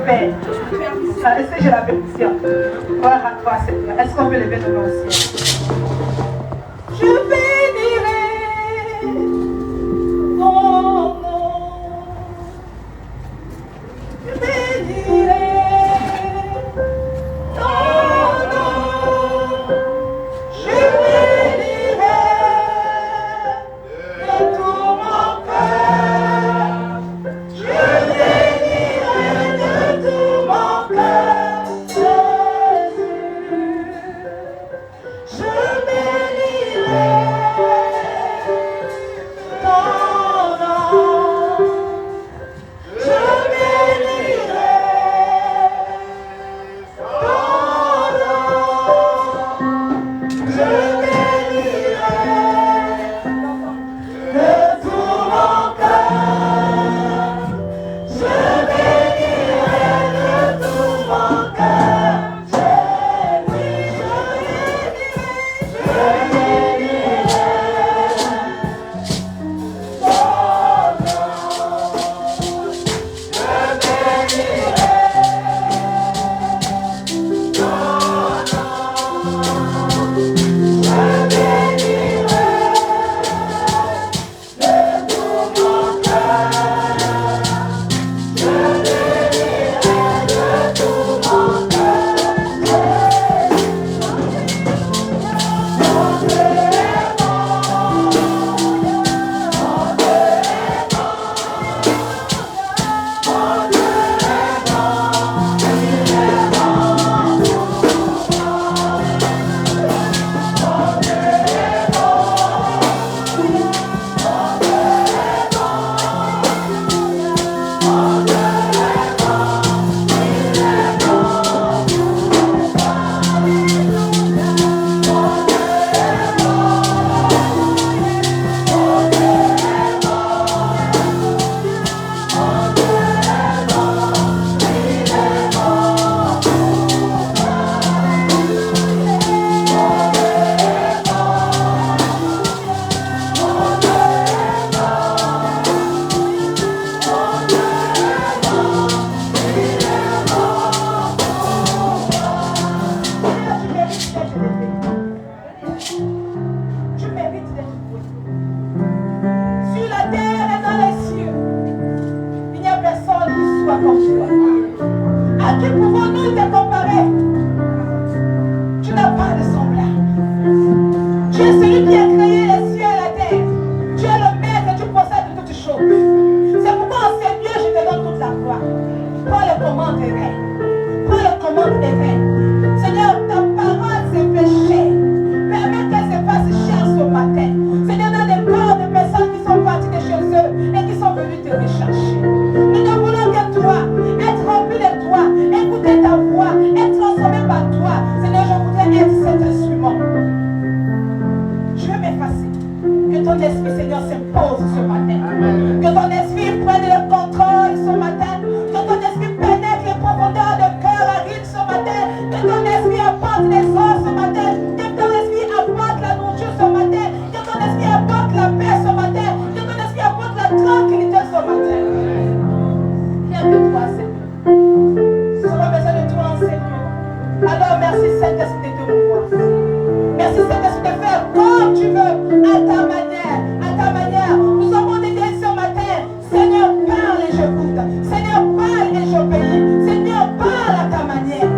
Père. Est-ce que j'ai la bénédiction? Gloire à toi, Seigneur. Est-ce qu'on peut lever nos mains au ciel? Je bénirai ton nom. Je bénirai ton nom. Je bénirai de tout mon cœur. Je bénirai de tout mon cœur, Jésus. Je bénirai ton nom. Je bénirai ton nom. Je bénirai de tout mon cœur. Je bénirai de tout mon cœur, Jésus. Je bénirai ton nom. Je bénirai ton nom. Je bénirai de tout mon cœur. Je bénirai de tout mon cœur, tu mérites d'être loué. Sur la terre et dans les cieux, il n'y a personne qui soit comme toi. À qui pouvons-nous te comparer? Tu n'as pas de semblable. Tu es celui qui a créé les cieux et la terre. Tu es le maître et tu possèdes toutes choses. C'est pourquoi en ces lieux, je te donne toute la gloire. Prends les commandes des règnes. Prends les commandes des règnes. Seigneur, ta parole s'est fait chair. Permets qu'elle se fasse chair ce matin. Seigneur, dans les corps de personnes qui sont parties de chez eux et qui sont venues te rechercher. Nous ne voulons que toi, être remplis de toi, écouter ta voix, être transformé par toi. Seigneur, je voudrais être cet instrument. Je veux m'effacer. Que ton esprit, Seigneur, s'impose ce matin. Que ton esprit prenne le contrôle ce matin. Que ton esprit pénètre les profondeurs de cœur aride ce matin. Que ton esprit apporte les ors ce matin. Que ton esprit apporte la nourriture ce matin. Que ton esprit apporte la paix ce matin. Que ton esprit apporte la tranquillité ce matin. Rien que toi, Seigneur. Nous avons besoin de toi, Seigneur. Alors merci, Saint-Esprit, de te mouvoir. Merci, Saint-Esprit, de faire comme tu veux, à ta manière, à ta manière. Nous avons des idées ce matin. Seigneur, parle et j'écoute. Seigneur, parle et j'obéis. Seigneur, parle à ta manière.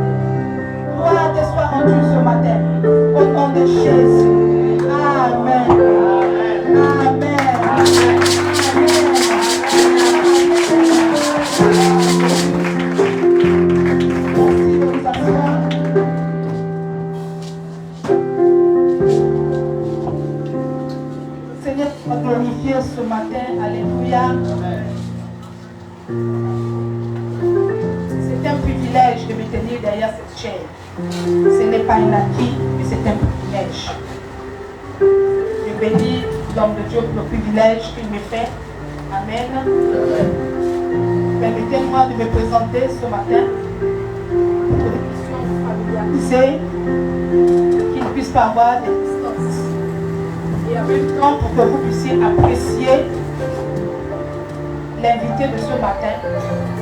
Gloire te soit rendue ce matin. Au nom de Jésus. Amen. Amen. Merci de vous asseoir. Seigneur, tu vas glorifier ce matin. Alléluia. C'est un privilège de me tenir derrière cette chaise. Ce n'est pas un acquis, mais c'est un privilège. Je bénis l'homme de Dieu pour le privilège qu'il me fait. Amen. Permettez-moi de me présenter ce matin pour que nous puissions nous familiariser, qu'il ne puisse pas avoir des distances. Et en même temps, pour que vous puissiez apprécier l'invité de ce matin.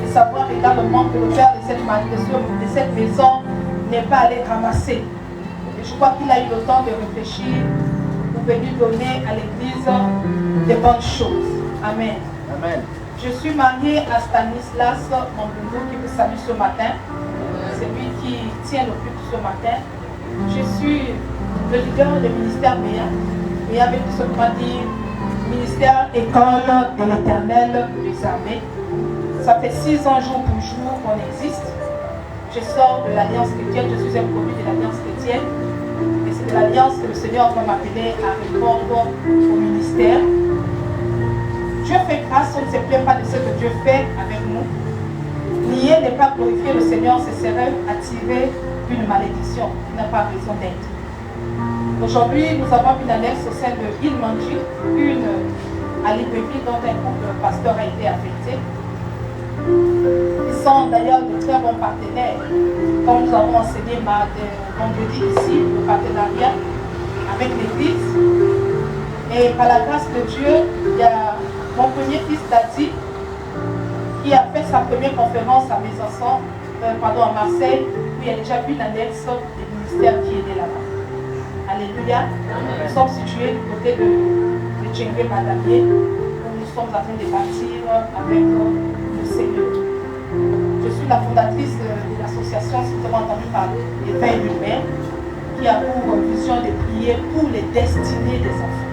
Et savoir également que le père de cette maison n'est pas allé ramasser. Et je crois qu'il a eu le temps de réfléchir pour venir donner à l'église des bonnes choses. Amen. Amen. Je suis mariée à Stanislas Mambungu qui vous salue ce matin. C'est lui qui tient le culte ce matin. Je suis le leader du ministère MEA. Et avec ce qu'on va dire, ministère École de l'Éternel des Armées. Ça fait 6 ans jour pour jour qu'on existe. Je sors de l'Alliance chrétienne, je suis un produit de l'Alliance chrétienne. Et c'est de l'Alliance que le Seigneur va m'appeler à répondre au ministère. Dieu fait grâce, on ne se plaint pas de ce que Dieu fait avec nous. Nier n'est pas glorifier le Seigneur, ce serait attirer une malédiction qui n'a pas raison d'être. Aujourd'hui, nous avons une annexe au sein de Ilmanji, une à Libreville dont un couple de pasteurs a été affecté. Ils sont d'ailleurs de très bons partenaires. Comme nous avons enseigné vendredi ici, le partenariat avec l'Église. Et par la grâce de Dieu, il y a mon premier fils Dadi qui a fait sa première conférence à à Marseille, où il y a déjà une annexe du ministère qui est né là-bas. Alléluia. Nous sommes situés du côté de Tchengue Madamier, où nous sommes en train de bâtir avec le Seigneur. Je suis la fondatrice de l'association, si vous avez entendu parler, l'éveil humain, qui a pour vision de prier pour les destinées des enfants.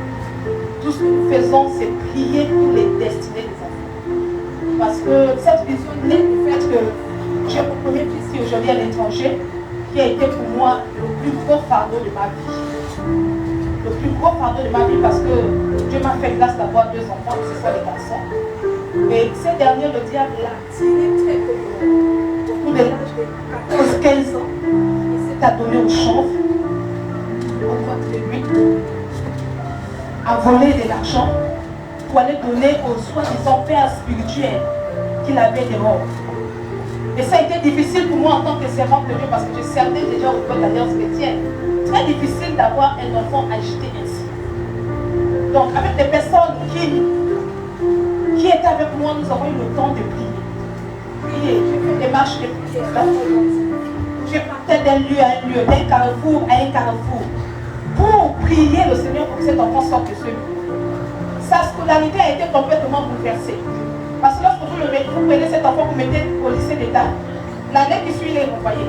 Tout ce que nous faisons, c'est prier pour les destinées des enfants. Parce que cette vision naît du fait que j'ai mon premier fils qui aujourd'hui à l'étranger, qui a été pour moi le plus gros fardeau de ma vie. Le plus gros fardeau de ma vie parce que Dieu m'a fait grâce d'avoir 2 enfants, que ce soit des garçons. Et ces derniers, le diable l'a tiré très peu. Autour de l'âge de 14-15 ans, il s'est adonné au chanvre, au droit de lui, à voler de l'argent pour aller donner aux soi-disant pères spirituels qu'il avait dehors. Et ça a été difficile pour moi en tant que servante de Dieu parce que je servais déjà au code d'Alliance chrétienne. Très difficile d'avoir un enfant agité ainsi. Donc avec des personnes qui étaient avec moi, nous avons eu le temps de prier. Prier, j'ai fait des marches de prière. Je partais d'un lieu à un lieu, d'un carrefour à un carrefour, pour prier le Seigneur pour que cet enfant sorte de ce lieu. Sa scolarité a été complètement bouleversée. Parce que lorsque vous prenez cet enfant, vous mettez au lycée d'État. L'année qui suit, il est renvoyé.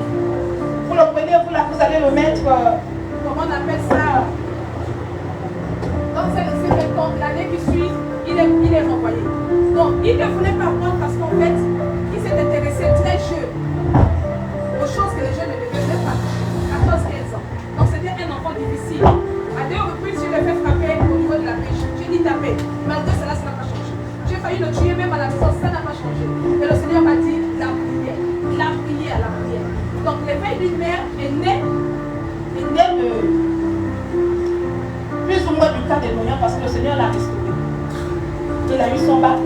Vous le prenez, vous allez le mettre, comment on appelle ça, dans un lycée de compte. L'année qui suit, il est renvoyé. Donc, il ne voulait pas prendre parce qu'en fait, il s'est intéressé très jeune aux choses que les jeunes ne devaient pas. 14-15 ans. Donc, c'était un enfant difficile. À 2 reprises, je l'ai fait frapper au niveau de la pêche. J'ai dit taper. Malgré cela, ça n'a pas changé. J'ai failli le tuer même à la maison, ça n'a pas changé. Et le Seigneur m'a dit la prière. La prière, la prière. Donc, l'éveil d'une mère est né de plus ou moins du cas de Noyan parce que le Seigneur l'a restauré. Il a eu son bac.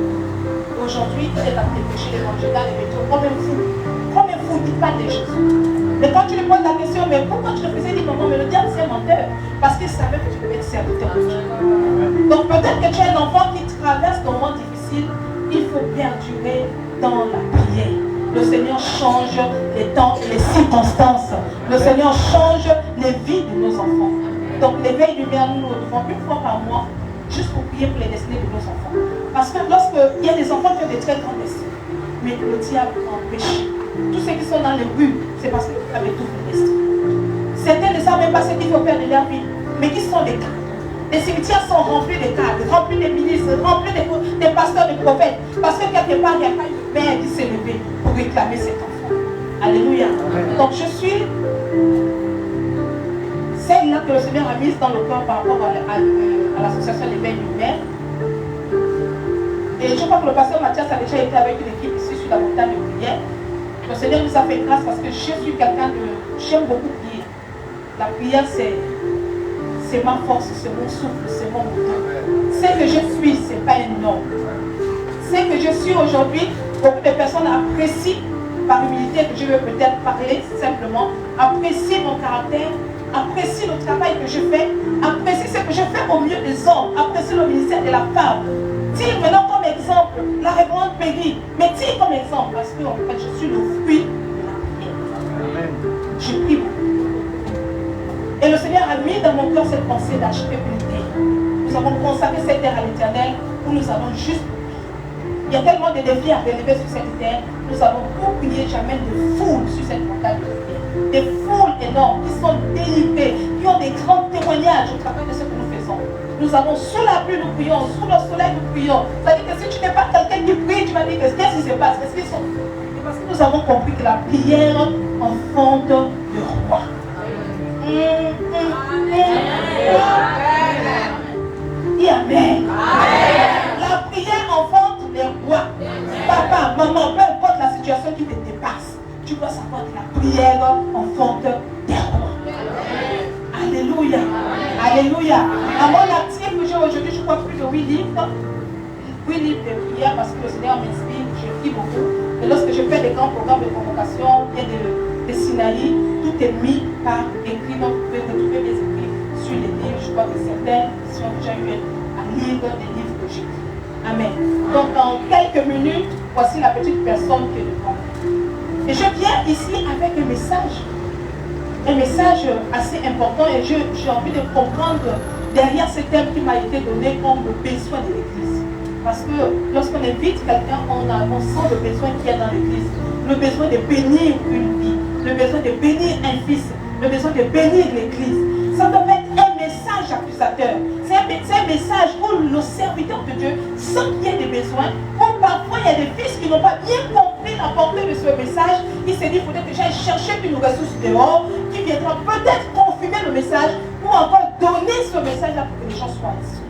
Aujourd'hui, il est en train de prêcher l'évangile dans les métros comme un fou qui parle de Jésus. Mais quand tu lui poses la question, mais pourquoi tu le faisais, il dit non, mais le diable c'est un menteur. Parce qu'il savait que tu devais être serviteur de Dieu. Donc peut-être que tu es un enfant qui traverse des moments difficiles, il faut perdurer dans la prière. Le Seigneur change les temps et les circonstances. Le Seigneur change les vies de nos enfants. Donc l'éveil du bien, nous le devons une fois par mois, juste pour prier pour les destinées de nos enfants. Parce que lorsqu'il y a des enfants qui ont des très grands destinées, mais le diable empêche. Tous ceux qui sont dans les rues, c'est parce que vous avez tout le destin. Certains ne savent même pas ce qu'il faut faire de leur vie, mais qui sont des cadres. Les cimetières sont remplis de cadres, remplis de ministres, remplis de pasteurs, de prophètes. Parce que quelque part, il n'y a pas une mère qui s'est levée pour réclamer cet enfant. Alléluia. Donc je suis celle-là que le Seigneur a mise dans le cœur par rapport à l'association des veilles humaines. Et je crois que le pasteur Mathias a déjà été avec une équipe ici sur la montagne de prière. Le Seigneur nous a fait grâce parce que je suis quelqu'un de... J'aime beaucoup prier. La prière, c'est ma force, c'est mon souffle, c'est mon moteur. Ce que je suis, ce n'est pas un nom. Ce que je suis aujourd'hui, beaucoup de personnes apprécient par humilité que je veux peut-être parler simplement, apprécient mon caractère, apprécient le travail que je fais, apprécient ce que je fais au milieu des hommes, apprécient le ministère de la femme. Dire maintenant comme exemple exemple, la révérende Peggy me tire comme exemple parce que en fait, je suis le fruit de la prière. Je prie beaucoup. Et le Seigneur a mis dans mon cœur cette pensée d'acheter une terre. Nous avons consacré cette terre à l'Éternel où nous allons juste prier. Il y a tellement de défis à relever sur cette terre. Nous allons pour prier, j'amène des foules sur cette montagne de prière. Des foules énormes qui sont délivrées, qui ont des grands témoignages au travers de ce que nous faisons. Nous avons sous la pluie, nous prions, sous le soleil, nous prions. C'est-à-dire que si tu n'es pas quelqu'un qui prie, tu vas dire qu'est-ce qui se passe? Qu'est-ce qu'ils sont? C'est parce que nous avons compris que la prière enfante le roi. Dis Amen. La prière enfante les rois. Papa, maman, peu importe la situation qui te dépasse, tu dois savoir que la prière enfante des rois. Alléluia. Alléluia. À mon actif, j'ai aujourd'hui, je crois, plus de 8 livres. 8 livres de prière parce que le Seigneur m'inspire, je prie beaucoup. Et lorsque je fais des grands programmes de convocation, il y a des scénarios, tout est mis par écrit. Donc, vous pouvez retrouver mes écrits sur les livres. Je crois que certaines ont déjà eu à lire des livres que j'écris. Amen. Donc, dans quelques minutes, voici la petite personne qui est devant moi. Et je viens ici avec un message assez important et j'ai envie de comprendre derrière ce thème qui m'a été donné comme le besoin de l'Église. Parce que lorsqu'on invite quelqu'un, on sent le besoin qu'il y a dans l'Église. Le besoin de bénir une vie, le besoin de bénir un fils, le besoin de bénir l'Église. Ça doit être un message accusateur. C'est un message où le serviteur de Dieu sent qu'il y a des besoins, où parfois il y a des fils qui n'ont pas bien compris la portée de ce message. Il s'est dit, il faudrait que j'aille chercher une ressource dehors qui viendra peut-être confirmer le message ou encore donner ce message-là pour que les gens soient ici.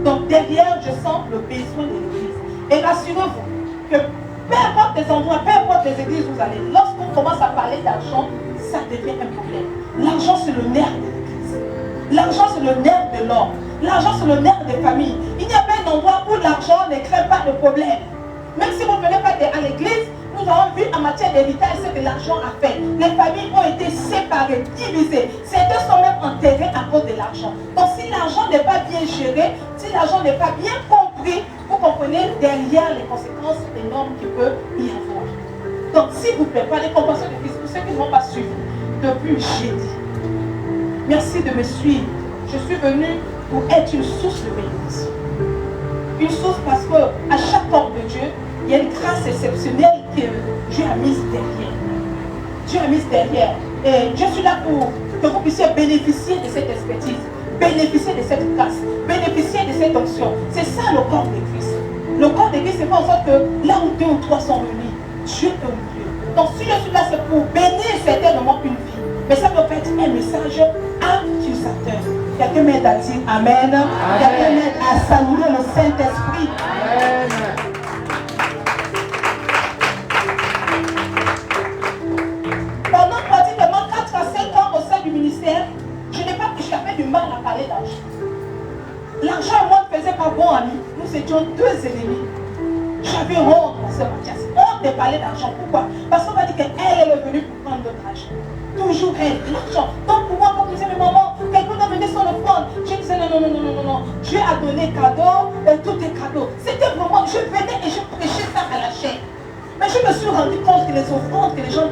Donc derrière, je sens le besoin de l'Église. Et rassurez-vous que peu importe les endroits, peu importe les églises où vous allez, lorsqu'on commence à parler d'argent, ça devient un problème. L'argent, c'est le nerf de l'Église. L'argent, c'est le nerf de l'homme. L'argent, c'est le nerf des familles. Il n'y a pas un endroit où l'argent ne crée pas de problème. Même si vous ne venez pas à l'église, nous avons vu en matière d'héritage ce que l'argent a fait. Les familles ont été séparées, divisées. Certains sont même enterrés à cause de l'argent. Donc si l'argent n'est pas bien géré, si l'argent n'est pas bien compris, vous comprenez derrière les conséquences énormes qu'il peut y avoir. Donc s'il vous plaît, par les compassions de Christ, pour ceux qui ne m'ont pas suivi depuis jeudi, merci de me suivre. Je suis venue pour être une source de bénédiction. Une source parce que à chaque homme de Dieu, il y a une grâce exceptionnelle que Dieu a mise derrière. Dieu a mise derrière. Et je suis là pour que vous puissiez bénéficier de cette expertise, bénéficier de cette grâce, bénéficier de cette onction. C'est ça le corps de Christ. Le corps de Christ, c'est pas en sorte que là où 2 ou 3 sont réunis, Dieu est au milieu. Donc si je suis là, c'est pour bénir certainement une vie. Mais ça peut être un message accusateur. Quelqu'un m'aide à dire Amen. Quelqu'un m'aide à saluer le Saint-Esprit. Amen. Pendant pratiquement 4 à 5 ans au sein du ministère, j'avais du mal à parler d'argent. L'argent et moi ne faisait pas bon ami. Nous étions 2 ennemis. J'avais honte, mon sœur Mathias. Honte de parler d'argent. Pourquoi? Parce qu'on m'a dit qu'elle est venue pour prendre notre argent. Toujours elle, l'argent. Donc pour moi, quand vous disais, mais maman, quelqu'un doit venir son offrande. Je disais, non. Dieu a donné cadeau, et tout est cadeau. C'était vraiment, je venais et je prêchais ça à la chair. Mais je me suis rendu compte que les offrandes que les gens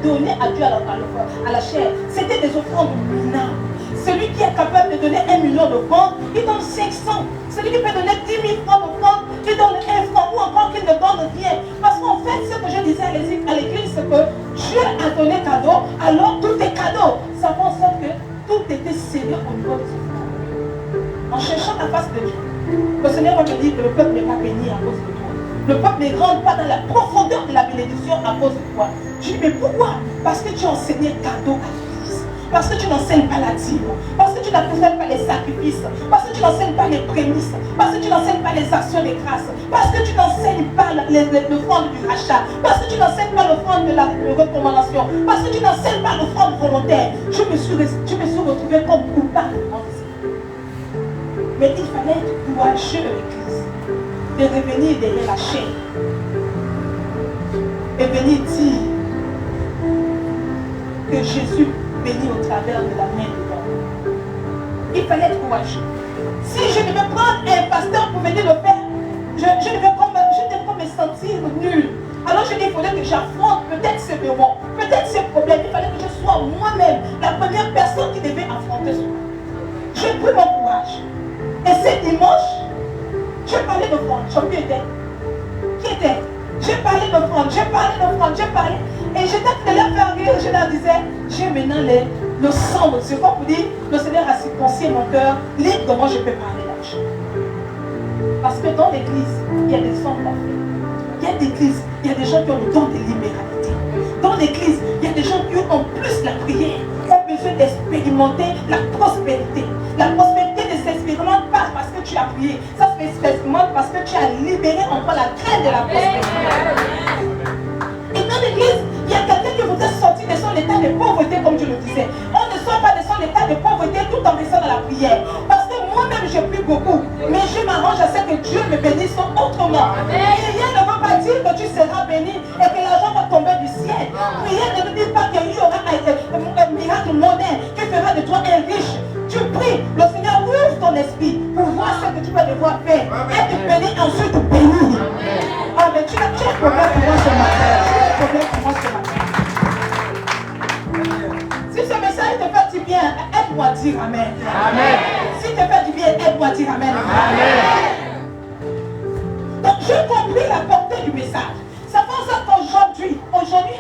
donnaient à Dieu à la chair, c'était des offrandes minables. Celui qui est capable de donner 1 million d'offrandes, il donne 500. Celui qui peut donner 10 000 francs d'offrandes, il donne 1 franc ou encore qu'il ne donne rien. Parce qu'en fait, ce que je disais à l'église, c'est que Dieu a donné cadeau, alors tout est cadeau. Ça fait en sorte que tout était sérieux au niveau des offrandes. En cherchant la face de Dieu, le Seigneur va me dire que le peuple n'est pas béni à cause de toi. Le peuple ne rentre pas dans la profondeur de la bénédiction à cause de toi. Je dis, mais pourquoi? Parce que tu enseignais cadeau à l'église. Parce que tu n'enseignes pas la dîme. Parce que tu n'enseignes pas les sacrifices. Parce que tu n'enseignes pas les prémices. Parce que tu n'enseignes pas les actions de grâce. Parce que tu n'enseignes pas l'offrande du rachat. Parce que tu n'enseignes pas l'offrande de la recommandation. Parce que tu n'enseignes pas l'offrande volontaire. Je me suis retrouvé comme coupable. Mais il fallait être courageux à l'église. De revenir derrière la chaîne. Et venir dire que Jésus bénit au travers de la main de l'homme. Il fallait être courageux. Si je devais prendre un pasteur pour venir le faire, je ne vais pas me sentir nulle. Alors je dis, il faudrait que j'affronte peut-être ces moments, peut-être ces problèmes. Il fallait que je sois moi-même la première personne qui devait affronter cela. J'ai pris mon courage. Et ce dimanche, j'ai parlé d'offrande. Jean-Pierre était. Qui était? J'ai parlé d'offrande, j'ai parlé. Et j'étais en train de leur faire rire. Je leur disais, j'ai maintenant le sang de Dieu. Comme vous dites, le Seigneur a circoncis mon cœur. Libre comment je peux parler là-dessus. Parce que dans l'église, il y a des sangs parfaits. Il y a des églises, il y a des gens qui ont le don de libéralité. Dans l'église, il y a des gens qui, en plus la prière, ont besoin d'expérimenter la prospérité. La prospérité ne s'expérimente pas parce que tu as prié. Ça s'expérimente parce que tu as libéré encore la graine de la prospérité. Et dans l'église, il y a quelqu'un qui voudrait sortir de son état de pauvreté, comme je le disais. On ne sort pas de son état de pauvreté tout en restant dans la prière. Parce que moi-même, je prie beaucoup. Mais je m'arrange à ce que Dieu me bénisse autrement. Et rien ne veut pas dire que tu seras béni et que l'argent va tomber du ciel. Rien ne veut dire pas qu'il y aura un miracle mondain qui fera de toi un riche. Tu pries, le Seigneur ouvre ton esprit pour voir ce que tu vas devoir faire. Être béni, ensuite béni. Ah, mais tu as un problème pour moi ce matin. Tu as un problème pour moi ce matin. Si ce message te fait du bien, aide-moi à dire Amen. Amen. Si te fait du bien, aide-moi à dire Amen. Amen. Donc, j'ai compris la portée du message. C'est pour ça qu'aujourd'hui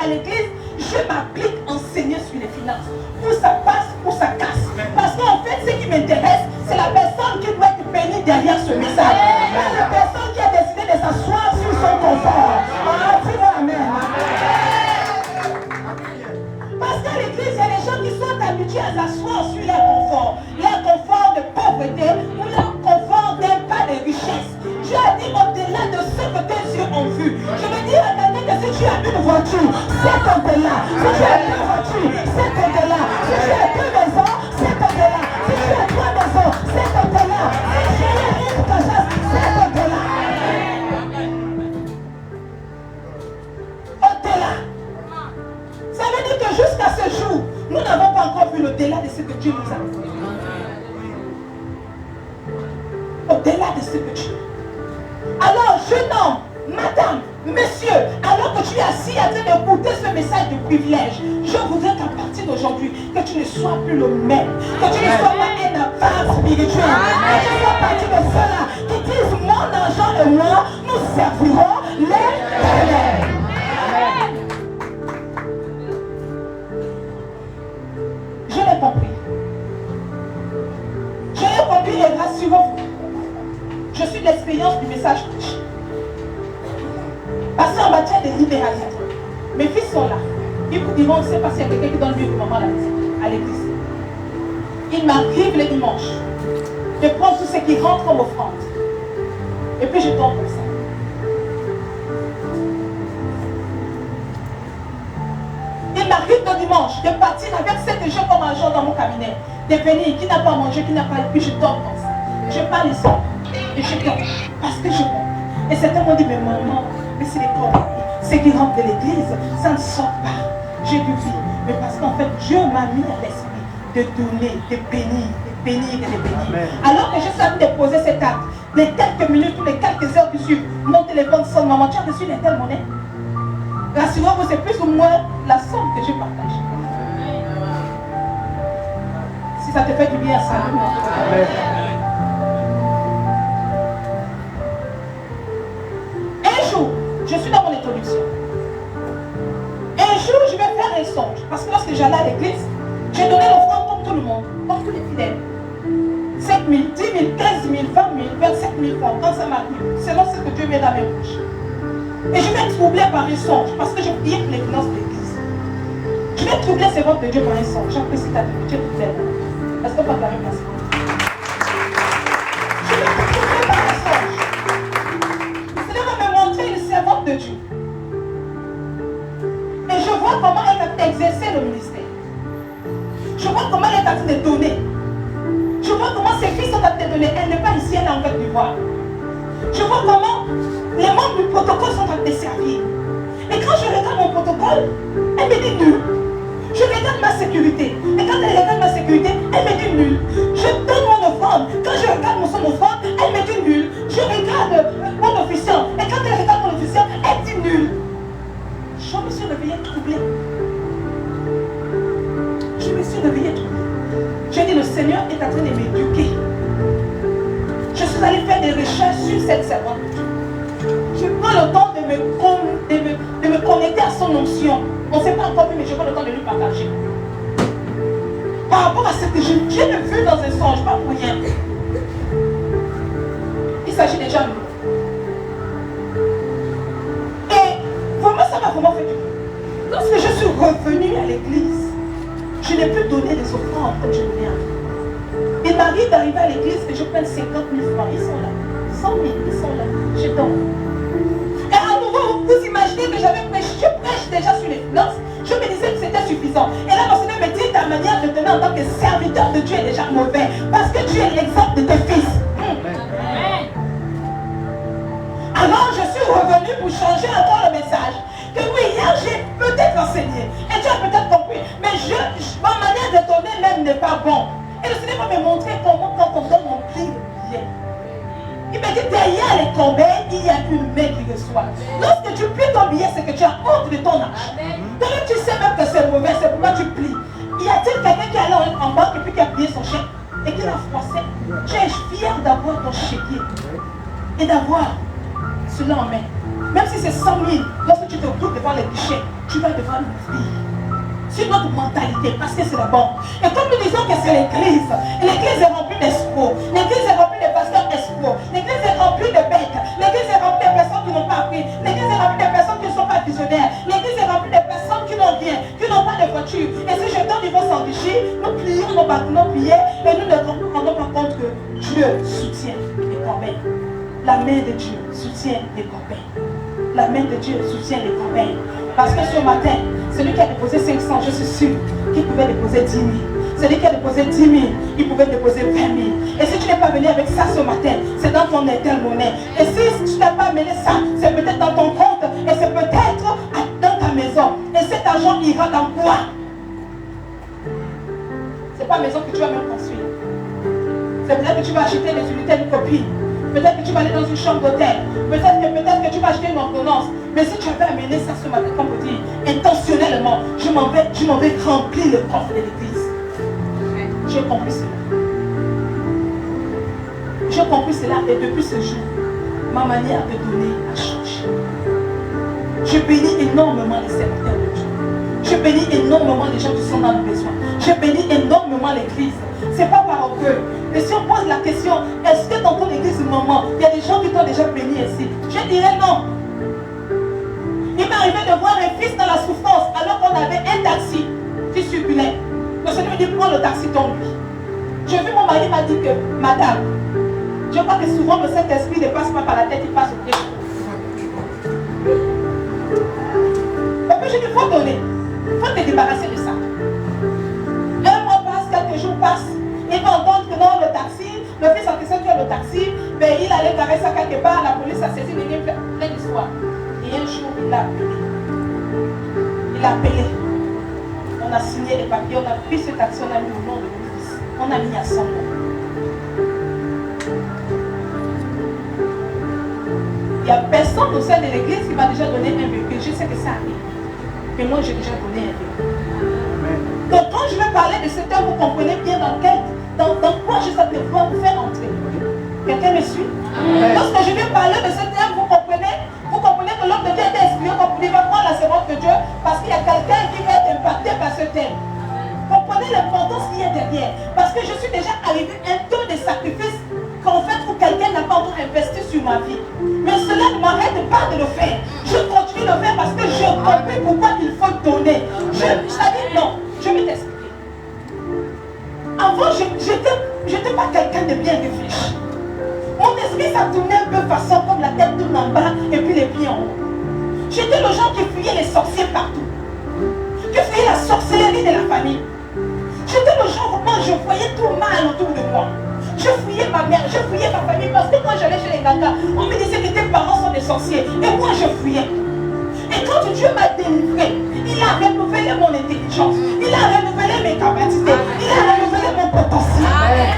à l'église, je m'applique à enseigner sur les finances. Pour ça passe, pour ça casse. Parce qu'en fait, ce qui m'intéresse, c'est la personne qui doit être bénie derrière ce message. Pas la personne qui a décidé de s'asseoir sur son confort. Ah, dis-moi Amen. Parce qu'à l'église, il y a des gens qui sont habitués à s'asseoir sur leur confort de pauvreté ou leur confort d'un pas de richesse. Dieu a dit au-delà de ce que tes yeux ont vu. Je veux dire à quelqu'un que si tu as une voiture, c'est au-delà. Si tu as deux voitures, c'est au-delà. Si tu as deux maisons, c'est au-delà. Si tu as trois maisons, c'est au-delà. Si tu as une cachette, c'est au-delà. Au-delà. Ça veut dire que jusqu'à ce jour, nous n'avons pas encore vu l'au-delà de ce que Dieu nous a fait. Au-delà de ce que Dieu. Alors, jeune homme, madame, monsieur, alors que tu es assis à train d'écouter ce message de privilège, je voudrais qu'à partir d'aujourd'hui, que tu ne sois plus le même, que tu ne sois pas un avare spirituel, que tu sois partie de ceux-là qui disent mon argent et moi, nous servirons l'Éternel. Je l'ai compris. Je l'ai compris et rassurez-vous. Je suis l'expérience du message riche. Parce qu'en matière de libéralité, mes fils sont là. Ils vous diront, je ne sais pas s'il y a quelqu'un qui donne mieux que maman à l'église. Il m'arrive le dimanche de prendre tout ce qui rentre comme offrande. Et puis je tombe comme ça. Il m'arrive le dimanche de partir avec 7 jours comme argent dans mon cabinet. De venir, qui n'a pas mangé, qui n'a pas, et puis je tombe comme ça. Je parle ici. Et je tombe. Parce que je tombe. Et certains m'ont dit, mais maman, mais c'est les corps. Ce qui rentre de l'église, ça ne sort pas. J'ai dû vivre. Mais parce qu'en fait, Dieu m'a mis à l'esprit de donner, de bénir, de bénir et de bénir. Amen. Alors que je suis en train de poser cet acte, les quelques minutes ou les quelques heures qui suivent, mon téléphone sonne, maman, tu as reçu les telle monnaie. Rassurez-vous, c'est plus ou moins la somme que je partage. Si ça te fait du bien, ça. Amen. Je suis dans mon introduction. Un jour, je vais faire un songe. Parce que lorsque j'allais à l'église, j'ai donné l'offrande comme tout le monde, comme tous les fidèles. 7 000, 10 000, 15 000, 20 000, 27 000 francs, quand ça m'arrive, selon ce que Dieu met dans mes bouches. Et je vais être troublé par un songe, parce que je priais pour les finances de l'église. Je vais troubler ces votes de Dieu par un songe. J'apprécie ta vie, Dieu te plaît. Est-ce qu'on peut acclamer place? Je vais être troublé par un songe. De Dieu. Et je vois comment elle a exercé le ministère. Je vois comment elle est en train de donner. Je vois comment ses fils sont en train de donner. Elle n'est pas ici, elle est en Côte d'Ivoire. Je vois comment les membres du protocole sont en train de servir. Et quand je regarde mon protocole, elle me dit nul. Je regarde ma sécurité. Et quand elle regarde ma sécurité, elle me dit nul. Je donne mon offrande. Quand je regarde mon offrande, elle me dit nul. Je regarde mon office. tremblé. Je me suis réveillée tremblée. J'ai dit, le Seigneur est en train de m'éduquer. Je suis allée faire des recherches sur cette servante de Dieu. Je prends le temps de me connecter à son onction. On ne sait pas encore, mais je prends le temps de lui partager. Par rapport à ce que j'ai vu dans un songe, pas pour rien. Il s'agit déjà de nous. Et vraiment, ça m'a vraiment fait du bien. Lorsque je suis revenue à l'église, je n'ai plus donné des offrandes comme je donnais avant. Il m'arrive d'arriver à l'église et je prends 50 000 francs. Ils sont là. 100 000, ils sont là. Je donne. Et à nouveau, vous imaginez que j'avais prêché. Je prêche déjà sur les finances. Je me disais que c'était suffisant. Et là, mon Seigneur me dit, ta manière de donner en tant que serviteur de Dieu est déjà mauvais. Parce que tu es l'exemple de tes fils. Alors, je suis revenue pour changer encore le message. Que oui, hier, j'ai peut-être enseigné. Et tu as peut-être compris. Mais ma manière de donner même n'est pas bon. Et le Seigneur va me montrer comment, quand on donne, on plie le billet. Il me dit, derrière les corbeilles, il y a une main qui reçoit. Lorsque tu plies ton billet, c'est que tu as honte de ton argent. Toi-même, tu sais même que c'est mauvais, c'est pourquoi tu plies. Y a-t-il quelqu'un qui est allé en banque et puis qui a plié son chèque et qui l'a froissé? Tu es fier d'avoir ton chéquier et d'avoir cela en main. Même si c'est 100 000, lorsque tu te retrouves devant les guichets, tu vas devoir l'ouvrir. C'est notre mentalité, parce que c'est la banque. Et comme nous disons que c'est l'église, l'église est remplie d'espoirs, l'église est remplie de pasteurs espoirs, l'église est remplie de bêtes, l'église est remplie de personnes qui n'ont pas appris, l'église est remplie de personnes qui ne sont pas visionnaires, l'église est remplie de personnes qui n'ont rien, qui n'ont pas de voiture. Et si je donne, ils vont s'enrichir, nous plions nos billets et nous ne nous rendons pas compte que Dieu soutient les corbeilles. La main de Dieu soutient les corbeilles. La main de Dieu soutient les corbeilles. Parce que ce matin, celui qui a déposé 500, je suis sûr qu'il pouvait déposer 10 000. Celui qui a déposé 10 000, il pouvait déposer 20 000. Et si tu n'es pas venu avec ça ce matin, c'est dans ton éternelle monnaie. Et si tu n'as pas amené ça, c'est peut-être dans ton compte et c'est peut-être dans ta maison. Et cet argent ira dans quoi? C'est pas la maison que tu vas même construire. C'est peut-être que tu vas acheter des unités de copie. Peut-être que tu vas aller dans une chambre d'hôtel. Peut-être que tu vas acheter une ordonnance. Mais si tu avais amené ça ce matin, comme vous dites, intentionnellement, je m'en vais remplir le coffre de l'église. J'ai compris cela. J'ai compris cela et depuis ce jour, ma manière de donner a changé. Je bénis énormément les serviteurs de Dieu. Je bénis énormément les gens qui sont dans le besoin. Je bénis énormément l'église. C'est pas par orgueil. Mais si on pose la question, est-ce que dans ton église, maman, il y a des gens qui t'ont déjà béni ici? Je dirais non. Il m'est arrivé de voir un fils dans la souffrance alors qu'on avait un taxi qui circulait. Le Seigneur me dit, prends le taxi, tombe-lui. J'ai vu mon mari m'a dit que, madame, je crois que souvent le Saint-Esprit ne passe pas par la tête, il passe au pied. Et puis j'ai dit, il faut donner. Il faut te débarrasser de ça. Un mois passe, quelques jours passent. Il va entendre que non, le taxi, le fils en question qui a le taxi, mais il allait garer ça quelque part, la police a saisi, il y a plein d'histoires. Et un jour, il a appelé. Il a appelé. On a signé les papiers, on a pris ce taxi, on a mis au nom de mon fils. On a mis à son nom. Il n'y a personne au sein de l'église qui m'a déjà donné un véhicule. Je sais que ça arrive. Mais moi, j'ai déjà donné un véhicule. Donc, quand je vais parler de ce thème, vous comprenez bien dans quoi je vais pouvoir vous faire entrer. Quelqu'un me suit? Lorsque je vais parler de ce thème, vous comprenez que l'homme de Dieu est exclu, il va prendre la séquence de Dieu parce qu'il y a quelqu'un qui va être impacté par ce thème. Comprenez l'importance qu'il y a derrière. Parce que je suis déjà arrivé à un temps de sacrifice qu'en fait où quelqu'un n'a pas encore investi sur ma vie. Mais cela ne m'arrête pas de le faire. Je continue de le faire parce que je comprends pourquoi il faut donner. Je dis non, je vais t'expliquer. Avant, je n'étais pas quelqu'un de bien réfléchi. Mon esprit ça tournait un peu façon comme la tête tourne en bas et puis les pieds en haut. J'étais le genre qui fuyait les sorciers partout. Qui fuyait la sorcellerie de la famille. J'étais le genre où je voyais tout mal autour de moi. Je fuyais ma mère, je fuyais ma famille parce que quand j'allais chez les gangas, on me disait que tes parents sont des sorciers. Et moi je fuyais. Et quand Dieu m'a délivré, il a renouvelé mon intelligence. Il a renouvelé mes capacités. Il a renouvelé mon potentiel.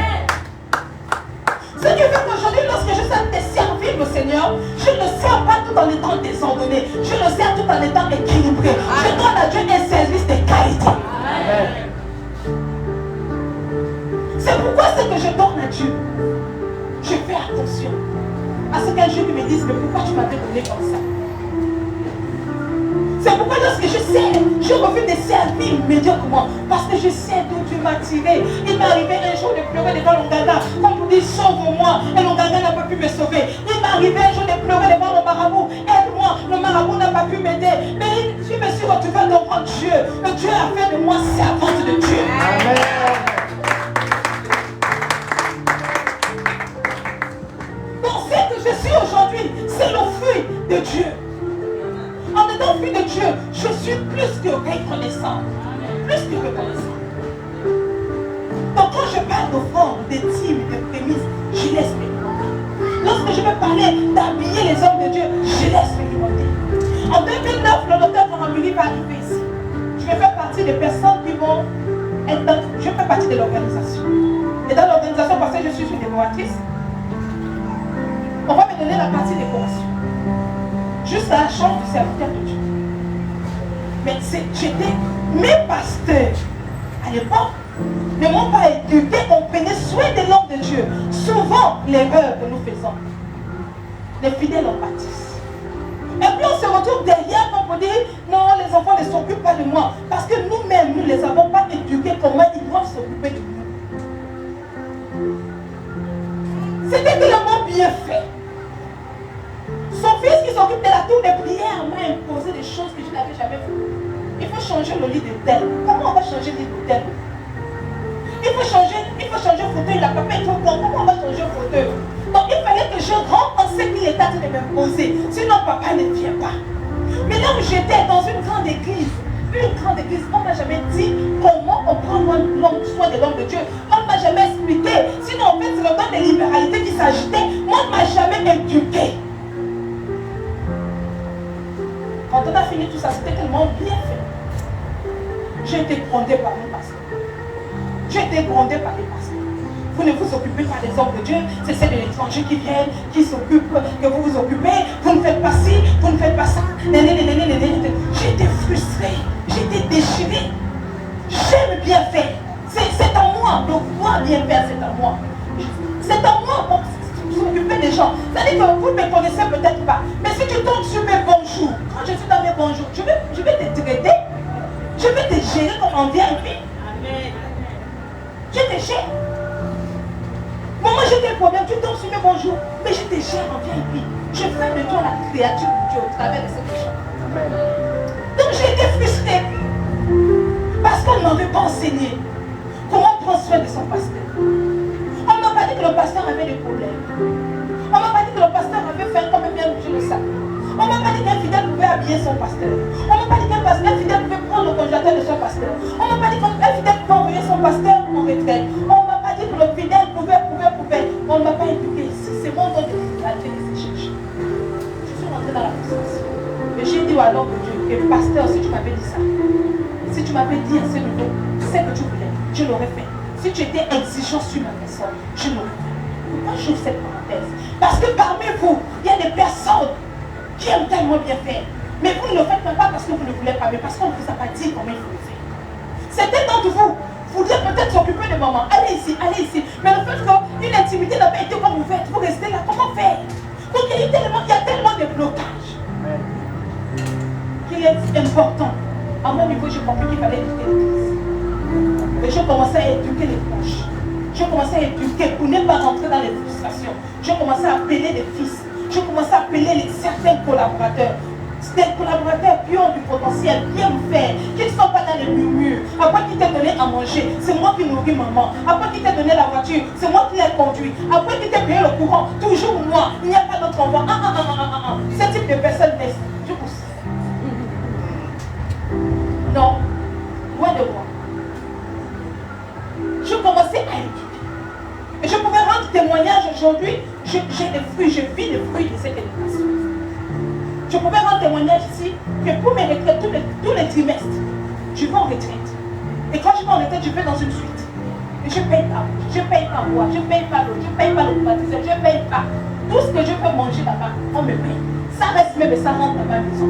Ce qui fait qu'aujourd'hui, lorsque je sais te servir le Seigneur, je ne sers pas tout en étant désordonné. Je le sers tout en étant équilibré. Je donne à Dieu que je donne à Dieu, je fais attention à ce qu'un jour il me dise, mais pourquoi tu m'avais donné comme ça? C'est pourquoi lorsque je sais, je refuse de servir médiocrement. Parce que je sais d'où Dieu m'a tiré. Il m'est arrivé un jour de pleurer devant l'Onganga. Comme pour dire, sauve-moi. Et l'Onganga n'a pas pu me sauver. Il m'est arrivé un jour de pleurer devant le marabout. Aide-moi. Le marabout n'a pas pu m'aider. Mais je me suis retrouvé devant Dieu. Le Dieu a fait de moi servante de Dieu. Amen. Donc ce que je suis aujourd'hui, c'est le fruit de Dieu. En étant fille de Dieu, je suis plus que reconnaissant. Plus que reconnaissant. Donc quand je parle d'offrande, de dîmes, de prémices, je laisse m'alimenter. Lorsque je vais parler d'habiller les hommes de Dieu, je laisse m'alimenter. En 2009, le docteur Ramuli va arriver ici. Je vais faire partie des personnes qui vont être dans... Je fais partie de l'organisation. Et dans l'organisation, parce que je suis une décoratrice, on va me donner la partie décoration. Juste à la chambre du serviteur de Dieu. Mais j'étais, mes pasteurs, à l'époque, ne m'ont pas éduqué, on prenait soin de l'homme de Dieu. Souvent, l'erreur que nous faisons, les fidèles en pâtissent. Et puis on se retrouve derrière pour dire, non, les enfants ne s'occupent pas de moi. Parce que nous-mêmes, nous ne les avons pas éduqués comment ils doivent s'occuper de nous. C'était tellement bien fait. Son fils qui s'occupe de la tour de prière m'a imposé des choses que je n'avais jamais fait. Il faut changer le lit de tel. Comment on va changer le lit de tel? Il faut changer le fauteuil. La papa est trop grand. Comment on va changer le fauteuil? Donc il fallait que je rentre en ce qu'il est en train de m'imposer. Sinon papa ne vient pas. Mais là où j'étais dans une grande église, on ne m'a jamais dit comment on prend soin de l'homme de Dieu. On ne m'a jamais expliqué. Sinon en fait c'est le temps de libéralité qui s'agitait. Moi on ne m'a jamais éduqué. Quand on a fini tout ça, c'était tellement bien fait. J'ai été grondé par mon pasteur. J'ai été grondé par les pasteurs. Vous ne vous occupez pas des hommes de Dieu, c'est ceux de l'étranger qui viennent, qui s'occupent, que vous vous occupez, vous ne faites pas ci, vous ne faites pas ça. J'ai été frustré, j'ai été déchiré. J'aime bien faire. C'est à moi de voir bien faire, c'est à moi. C'est à moi pour s'occuper des gens. C'est-à-dire que vous ne me connaissez peut-être pas. Mais si tu tombes sur mes bonjours, quand je suis dans mes bonjours, je vais te traiter, je vais te gérer comme en VIP. Amen. Je te gère. Maman, j'ai des problèmes, tu tombes sur mes bonjours, mais je te gère en VIP. Je fais de toi la créature de Dieu au travers de ces gens. Amen. Donc j'ai été frustrée. Parce qu'on ne m'avait pas enseigné comment prendre soin de son pasteur. On ne m'a pas dit que le pasteur avait des problèmes. On ne m'a pas dit que le pasteur avait fait comme bien bouger le sac. On ne m'a pas dit qu'un fidèle pouvait habiller son pasteur. On ne m'a pas dit qu'un fidèle pouvait prendre le congélateur de son pasteur. On ne m'a pas dit qu'un fidèle pouvait envoyer son pasteur en retraite. On ne m'a pas dit que le fidèle pouvait. On ne m'a pas éduqué ici. C'est mon don de réalité de ces cherches. Je suis rentrée dans la frustration. Mais j'ai dit à l'homme de Dieu, que pasteur, si tu m'avais dit ça, si tu m'avais dit à ce niveau, c'est que tu voulais, je l'aurais fait. Si tu étais exigeant sur ma personne, je l'aurais fait. Pourquoi j'ouvre cette parenthèse? Parce que parmi vous, il y a des personnes qui aiment tellement bien faire. Mais vous ne le faites pas parce que vous ne voulez pas, mais parce qu'on ne vous a pas dit comment il faut le faire. Certains d'entre vous voudraient peut-être s'occuper de maman. Allez ici, allez ici. Mais le fait qu'une intimité n'a pas été comme ouverte, vous restez là, comment faire? Donc il y a tellement de blocages qu'il est important. À mon niveau, j'ai compris qu'il fallait éduquer l'église. Et je commençais à éduquer les proches. Je commençais à éduquer pour ne pas rentrer dans les frustrations. Je commençais à appeler les fils. Je commençais à appeler certains collaborateurs. Des collaborateurs qui ont du potentiel, qui aiment faire, qui ne sont pas dans les murmures. Après qui t'a donné à manger, c'est moi qui nourris maman. Après qui t'a donné la voiture, c'est moi qui l'ai conduit. Après qui t'a payé le courant, toujours moi. Il n'y a pas d'autre enfant. Ce type de personne, je pousse. Non, loin de moi. Je commençais à éduquer. Et je pouvais rendre témoignage aujourd'hui. J'ai des fruits, je vis les fruits de cette éducation. Je pouvais rendre témoignage ici que pour mes retraites, tous les trimestres, je vais en retraite. Et quand je vais en retraite, je vais dans une suite. Et je ne paye pas. Je ne paye pas boire, je ne paye pas l'eau, je ne paye pas le baptême, je ne paye pas. Tout ce que je peux manger là-bas, on me paye. Ça reste même et ça rentre dans ma maison.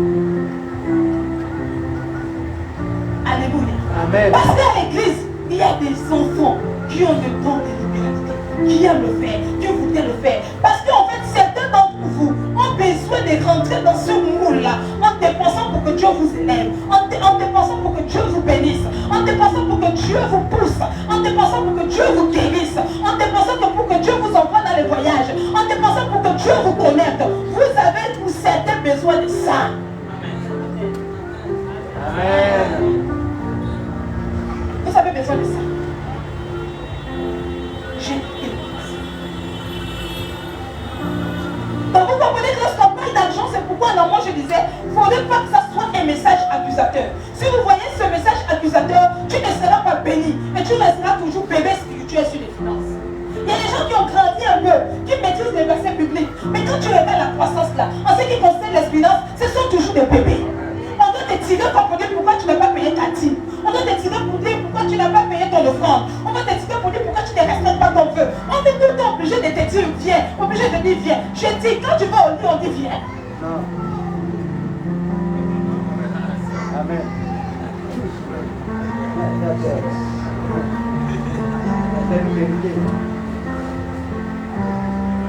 Alléluia. Amen. Parce qu'à l'église, il y a des enfants qui ont le don de libéralité. qui aime le faire, qui voudrait le faire. Parce qu'en fait, certains d'entre vous ont besoin de rentrer dans ce moule-là en dépensant pour que Dieu vous élève, en dépensant pour que Dieu vous bénisse, en dépensant pour que Dieu vous pousse, en dépensant pour que Dieu vous guérisse, en dépensant pour que Dieu vous envoie dans les voyages, en dépensant pour que Dieu vous connecte. Vous avez pour certains besoin de ça. Amen. Vous avez besoin de ça. J'ai Donc vous comprenez que lorsqu'on parle d'argent, c'est pourquoi normalement je disais, il ne faudrait pas que ça soit un message accusateur. Si vous voyez ce message accusateur, tu ne seras pas béni, mais tu resteras toujours bébé spirituel sur les finances. Il y a des gens qui ont grandi un peu, qui maîtrisent les versets bibliques, mais quand tu regardes la croissance là, en ce qui concerne les finances, ce sont toujours des bébés. On doit te tirer pour dire pourquoi tu n'as pas payé ta dîme. On doit te tirer pour dire pourquoi tu n'as pas payé ton offrande. On va te tirer pour dire pourquoi tu ne respectes pas ton vœu. On est tout le temps obligé de te dire viens, obligé de dire viens. Je dis quand tu vas au lit, on dit viens. Non. Amen.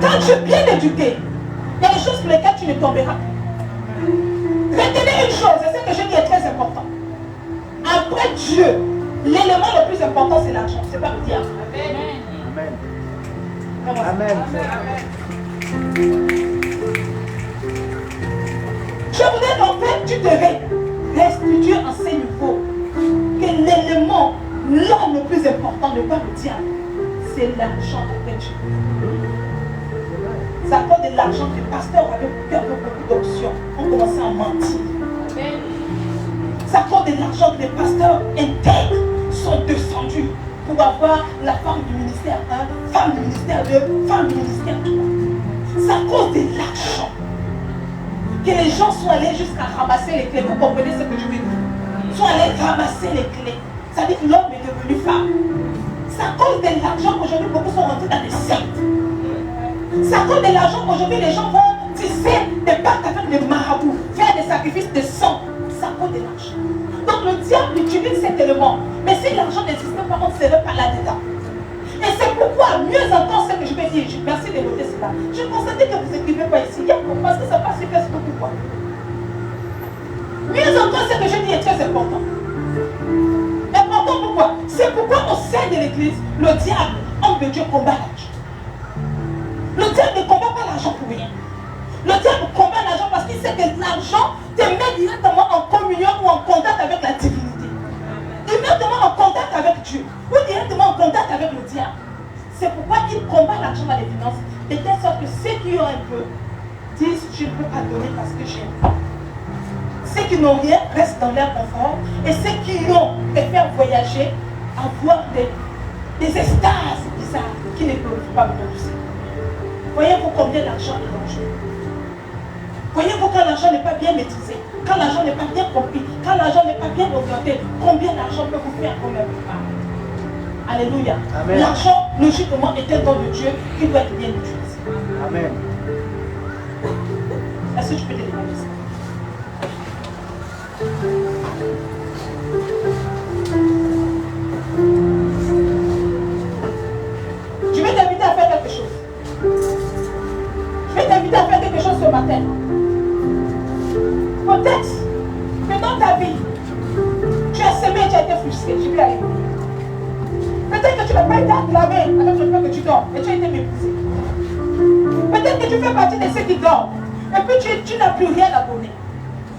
Quand tu es bien éduqué, il y a des choses pour lesquelles tu ne tomberas pas. Retenez une chose, et ce que je dis est très important. Après Dieu, l'élément le plus important c'est l'argent, c'est pas le diable. Amen. Amen. Je voudrais qu'en fait tu devais restituer à ce niveau que l'élément, l'homme le plus important, ne pas le diable, c'est l'argent après Dieu. C'est à cause de l'argent que les pasteurs avaient perdu beaucoup d'options. On commençait à mentir. C'est à cause de l'argent que les pasteurs intègres sont descendus pour avoir la femme du ministère 1, femme du ministère 2, femme du ministère 3. C'est à cause de l'argent que les gens sont allés jusqu'à ramasser les clés. Vous comprenez ce que je veux dire? Ils sont allés ramasser les clés. Ça dit que l'homme est devenu femme. C'est à cause de l'argent qu'aujourd'hui beaucoup sont rentrés dans des sectes. C'est à cause de l'argent qu'aujourd'hui les gens vont tisser des pactes avec des marabouts, faire des sacrifices de sang. C'est à cause de l'argent. Donc le diable utilise cet élément. Mais si l'argent n'existait pas, on ne serait pas là-dedans. Et c'est pourquoi, mieux encore ce que je vais dire, merci de noter cela. Je constatais que vous n'écrivez pas ici. Parce que ça passe sur Facebook ou quoi. Mieux encore ce que je dis est très important. Important pourquoi? C'est pourquoi au sein de l'église, le diable, homme de Dieu, combat l'argent. Le diable ne combat pas l'argent pour rien. Le diable combat l'argent parce qu'il sait que l'argent te met directement en communion ou en contact avec la divinité. Directement en contact avec Dieu. Ou directement en contact avec le diable. C'est pourquoi il combat l'argent dans les finances. De telle sorte que ceux qui ont un peu disent je ne peux pas donner parce que j'ai un peu. Ceux qui n'ont rien restent dans leur confort. Et ceux qui ont préfèrent voyager, avoir des extases bizarres qui ne glorifient pas le nom du Seigneur. Voyez-vous combien l'argent est dangereux. Voyez-vous quand l'argent n'est pas bien maîtrisé, quand l'argent n'est pas bien compris, quand l'argent n'est pas bien orienté, combien l'argent peut vous faire combien de mal. Alléluia. L'argent, logiquement, est un don de Dieu qui doit être bien utilisé. Amen. Est-ce que tu peux te demander ça? Je vais t'inviter à faire quelque chose. Je vais t'inviter à faire quelque chose ce matin. Peut-être que dans ta vie, tu as semé et tu as été frustré. Je vais aller. Peut-être que tu n'as pas été acclamé avec le fait que tu dors et tu as été méprisé. Peut-être que tu fais partie de ceux qui dorment et puis tu n'as plus rien à donner.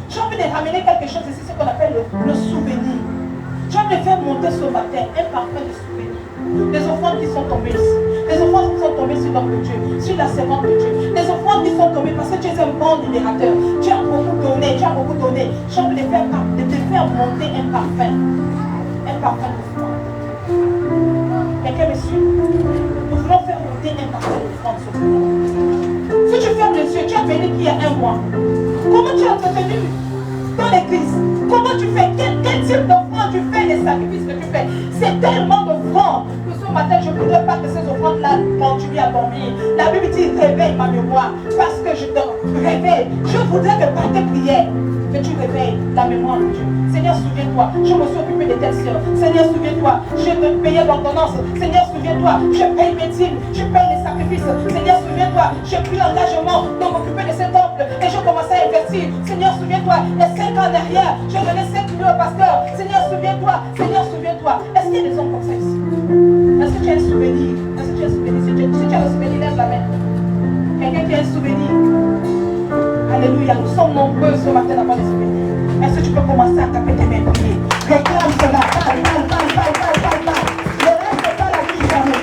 J'ai envie de ramener quelque chose ici, ce qu'on appelle le souvenir. J'ai envie de faire monter ce matin un parfum de souvenir. Des offrandes qui sont tombées ici. Des offrandes qui sont tombées sur l'homme de Dieu, sur la servante de Dieu. Des offrandes qui sont tombées parce que tu es un bon libérateur. Tu as beaucoup donné, tu as beaucoup donné. J'ai envie de te faire monter un parfum. Un parfum d'offrande. Quelqu'un me suit? Nous voulons faire monter un parfum d'offrande sur nous. Si tu fermes les yeux, tu as venu il y a un mois. Comment tu as entretenu dans l'église? Comment tu fais? Quel type d'offrande tu fais? Les sacrifices que tu fais? C'est tellement d'offrandes que ce matin, je ne voudrais pas que ces offrandes-là continuent à dormir. La Bible dit réveille ma mémoire parce que je dors. Réveille. Je voudrais que par tes prières, que tu réveilles la mémoire de Dieu. Seigneur, souviens-toi, je me suis occupé de telle sœur. Seigneur, souviens-toi, je te payais l'ordonnance. Seigneur, souviens-toi, je paye mes dîmes, je paye les sacrifices. Seigneur, souviens-toi, j'ai pris l'engagement de m'occuper de cet temple et je commençais à investir. Seigneur, souviens-toi, les 5 ans derrière, je donnais 5 000 au pasteur. Seigneur, souviens-toi, Seigneur, souviens-toi. Est-ce qu'il y a des hommes comme ça ici? Est-ce que tu as un souvenir? Est-ce que tu as un souvenir? Si tu as un souvenir, lève la main. Quelqu'un qui a un souvenir. Alléluia, nous sommes nombreux ce matin d'avoir des souvenirs. Est-ce que tu peux commencer à taper tes mains et prier? Réclame cela, parle. Le reste n'est pas la vie jamais.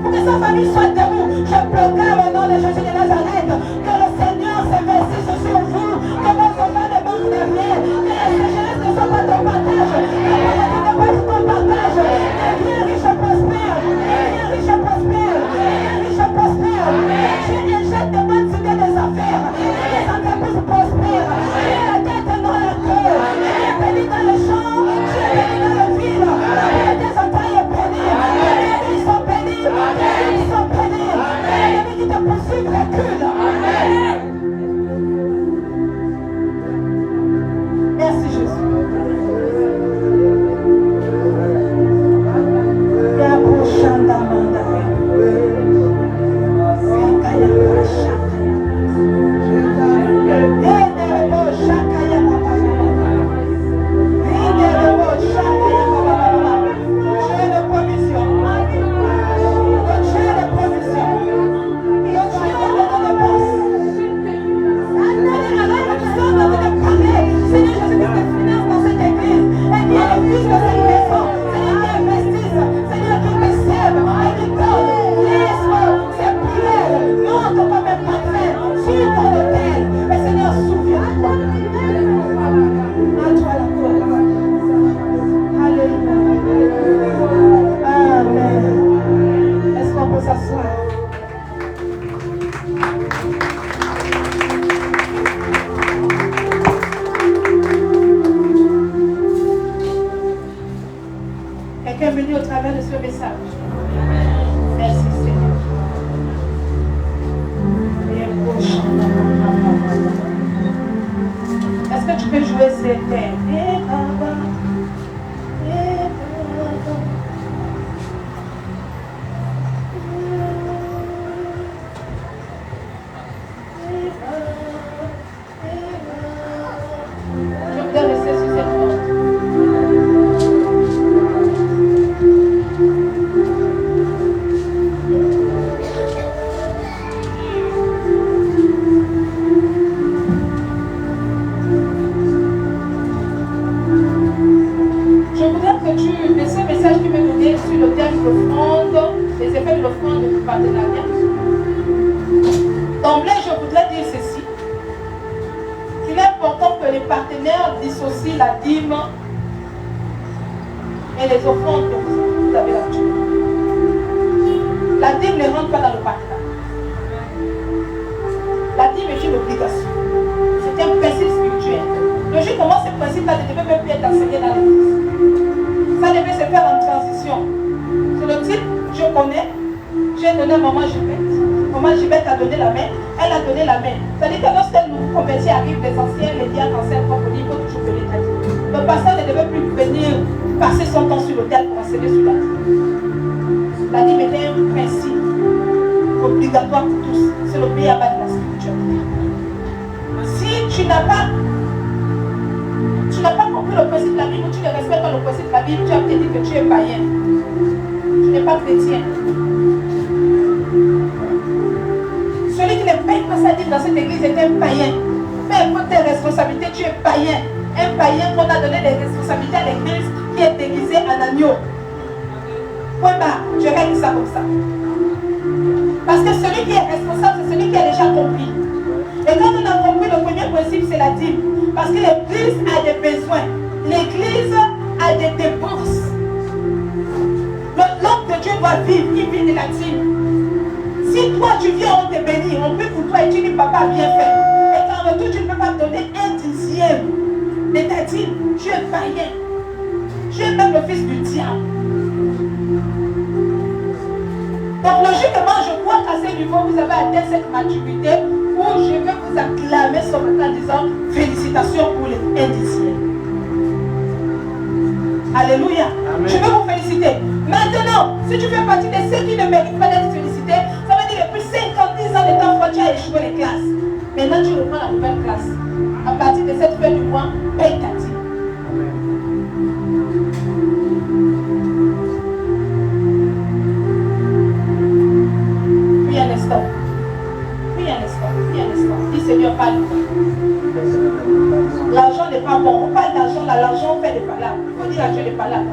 Pour que sa famille soit debout, je proclame au nom de Jésus message. Merci Seigneur. Est-ce que tu peux jouer ces thèmes? Je voudrais rester sur cette note. Je voudrais que tu, de ces messages qui m'ont donné sur le thème de l'offrande, les effets de l'offrande du partenariat, d'emblée, je voudrais dire ceci. Il est important que les partenaires dissocient la dîme et les offrandes que vous avez là-dessus. La dîme ne rentre pas dans le partenariat. La dîme est une obligation. C'est un principe spirituel. Logiquement, ce principe-là ne devait même plus être enseigné dans l'église. Ça devait se faire en transition. Sur le type, je connais, j'ai donné à maman Gilberte. Maman Gilberte a donné la main, elle a donné la main. C'est-à-dire que lorsqu'elle nous convertit, arrive les anciens, les diacres, anciens, il faut toujours donner ta dîme. Le pasteur ne devait plus venir passer son temps sur l'autel pour enseigner sur la dîme. La dîme était un principe obligatoire pour tous. C'est le béaba de la spiritualité. Si tu n'as pas compris le principe de la Bible, tu ne respectes pas le principe de la Bible, tu as peut-être dit que tu es païen. Tu n'es pas chrétien. Celui qui ne paye pas sa dîme dans cette église est un païen. Peu importe tes responsabilités, tu es païen. Un païen qu'on a donné des responsabilités à l'église qui est déguisé en agneau. Point barre, je règle ça comme ça. Parce que celui qui est responsable, c'est celui qui a déjà compris. Et quand on a compris, le premier principe, c'est la dîme. Parce que l'église a des besoins. L'église a des dépenses. L'homme de Dieu doit vivre, il vit de la dîme. Si toi tu viens, on te bénit, on prie pour toi et tu dis papa bien fait. Et qu'en retour tu ne peux pas donner 1/10 de ta dîme, tu es païen. Tu es même le fils du diable. Donc logiquement, je crois qu'à ce niveau, vous avez atteint cette maturité où je vais vous acclamer ce matin en disant félicitations pour les 1/10. Alléluia. Amen. Je veux vous féliciter. Maintenant, si tu fais partie de ceux qui ne méritent pas d'être félicités, ça veut dire que depuis 50 ans de temps, tu as échoué les classes. Maintenant, tu reprends la nouvelle classe. À partir de cette fin du mois, paye ta dîme. Puis un instant. Puis un instant. Puis un instant. Dis Seigneur, parle. L'argent n'est pas bon. On parle d'argent là. L'argent, on fait des palabres. Il faut dire à Dieu des palabres.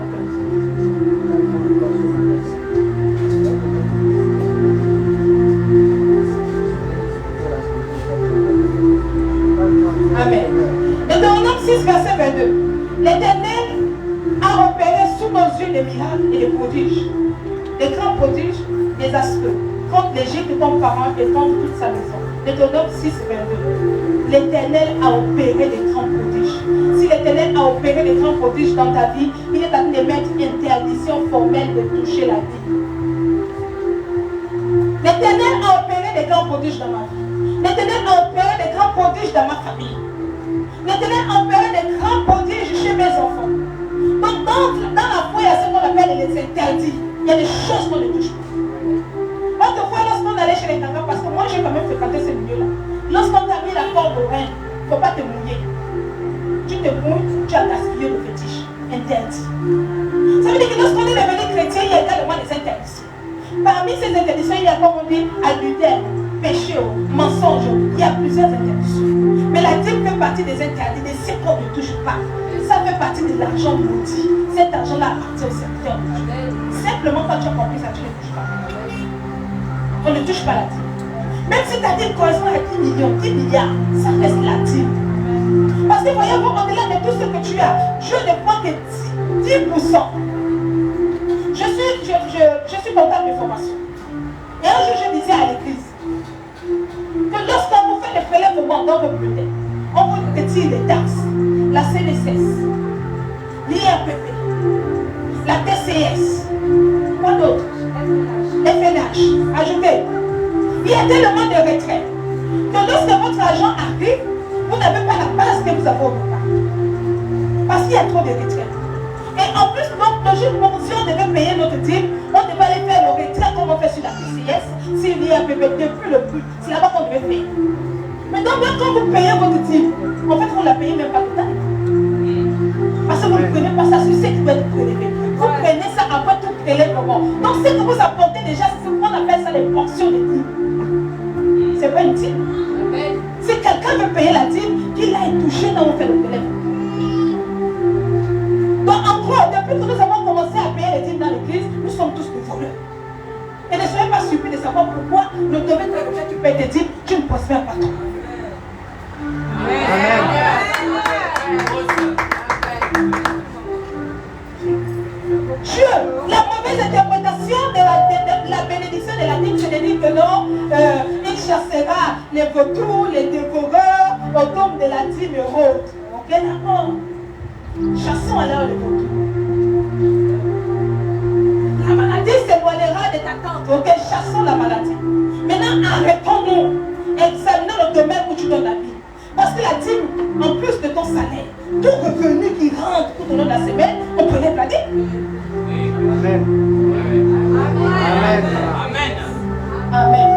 Amen. Deutéronome 6, verset 22. L'Éternel a opéré sous nos yeux des miracles et des prodiges, des grands prodiges, des aspects, contre l'Égypte, ton parent et contre toute sa maison. Deutéronome 6, 22. L'Éternel a opéré des grands prodiges. Si l'Éternel a opéré des grands prodiges dans ta vie, il est en train de mettre une interdiction formelle de toucher la vie. L'Éternel a opéré des grands prodiges dans ma vie. L'Éternel a opéré des grands prodiges dans ma famille. L'Éternel a opéré des grands prodiges chez mes enfants. Donc dans la foi, il y a ce qu'on appelle les interdits. Il y a des choses qu'on ne touche pas. Autrefois, lorsqu'on allait chez les gangas, parce que moi j'ai quand même fréquenté ce milieu-là, lorsqu'on t'a mis la corde au rein, il ne faut pas te mouiller. Tu te mouilles, tu as gaspillé le fétiche. Interdit. Ça veut dire que lorsqu'on est devenu chrétien, il y a également des interdictions. Parmi ces interdictions, il y a, comme on dit, adultère, péché, mensonge. Il y a plusieurs interdictions. Mais la dîme fait partie des interdits, des ce qu'on ne touche pas. Ça fait partie de l'argent maudit. Cet argent-là appartient au serviteur de Dieu. Simplement quand tu as compris ça, tu ne touches pas. On ne touche pas la dîme. Même si ta dîme correspond à 10 millions, 10 milliards, ça reste la dîme. Parce que voyez-vous, au-delà de tout ce que tu as, Dieu ne prend que 10%. Je suis comptable de formation. Et un jour, je disais à l'église que lorsqu'on vous fait les prélèvements dans vos bibliothèques, on vous retire les taxes, la CNSS, l'IRPP, la TCS. Pour Il y a tellement de retraits que lorsque votre argent arrive, vous n'avez pas la base que vous avez au départ. Parce qu'il y a trop de retraits. Et en plus, donc, logiquement, si on devait payer notre dîme, on devait aller faire le retrait comme on fait sur la PCS, s'il y a depuis le plus. C'est là-bas qu'on devait payer. Mais donc, quand vous payez votre dîme, en fait, on ne la payez même pas total. Parce que vous ne prenez pas ça sur ce qui doit être prélevé. Vous prenez ça après tout prélèvement. Donc, ce que vous apportez déjà, c'est ce qu'on appelle ça les portions de dîme. C'est pas une dîme. Si quelqu'un veut payer la dîme, qu'il aille toucher dans on fait le prélèvement. Donc, en gros, depuis que nous avons commencé à payer les dîmes dans l'église, nous sommes tous des voleurs. Et ne soyez pas surpris de savoir pourquoi le domaine dans lequel tu payes tes dîmes, tu ne prospères pas trop. Amen. Dieu, la mauvaise interprétation de la bénédiction de la dîme, c'est de dire que non, il chassera les vautours, les dévoreurs autour de la dîme rôde. Ok, d'accord. Chassons alors les vautours. La maladie s'éloignera de ta tente. Ok, chassons la maladie. Maintenant, arrêtons-nous. Examinons le domaine où tu donnes la vie. Parce que la dîme, en plus de ton salaire, tout revenu qui rentre tout au long de la semaine, on peut les planer. Amen. Amen. Amen. Amen. Amen.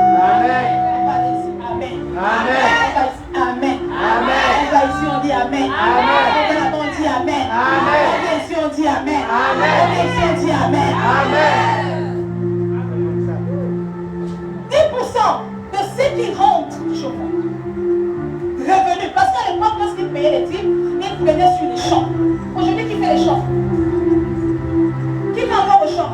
Amen. Amen. Amen. Ici on dit Amen. Amen. On dit Amen. Amen. Ici on dit Amen. Amen. Ici on dit Amen. Amen. 10% de ce qui rentre chez vous. Revenu. Parce qu'à l'époque, lorsqu'ils payaient les dîmes, ils prenaient sur les champs. Aujourd'hui, qui fait les champs? Qui fait encore au champ?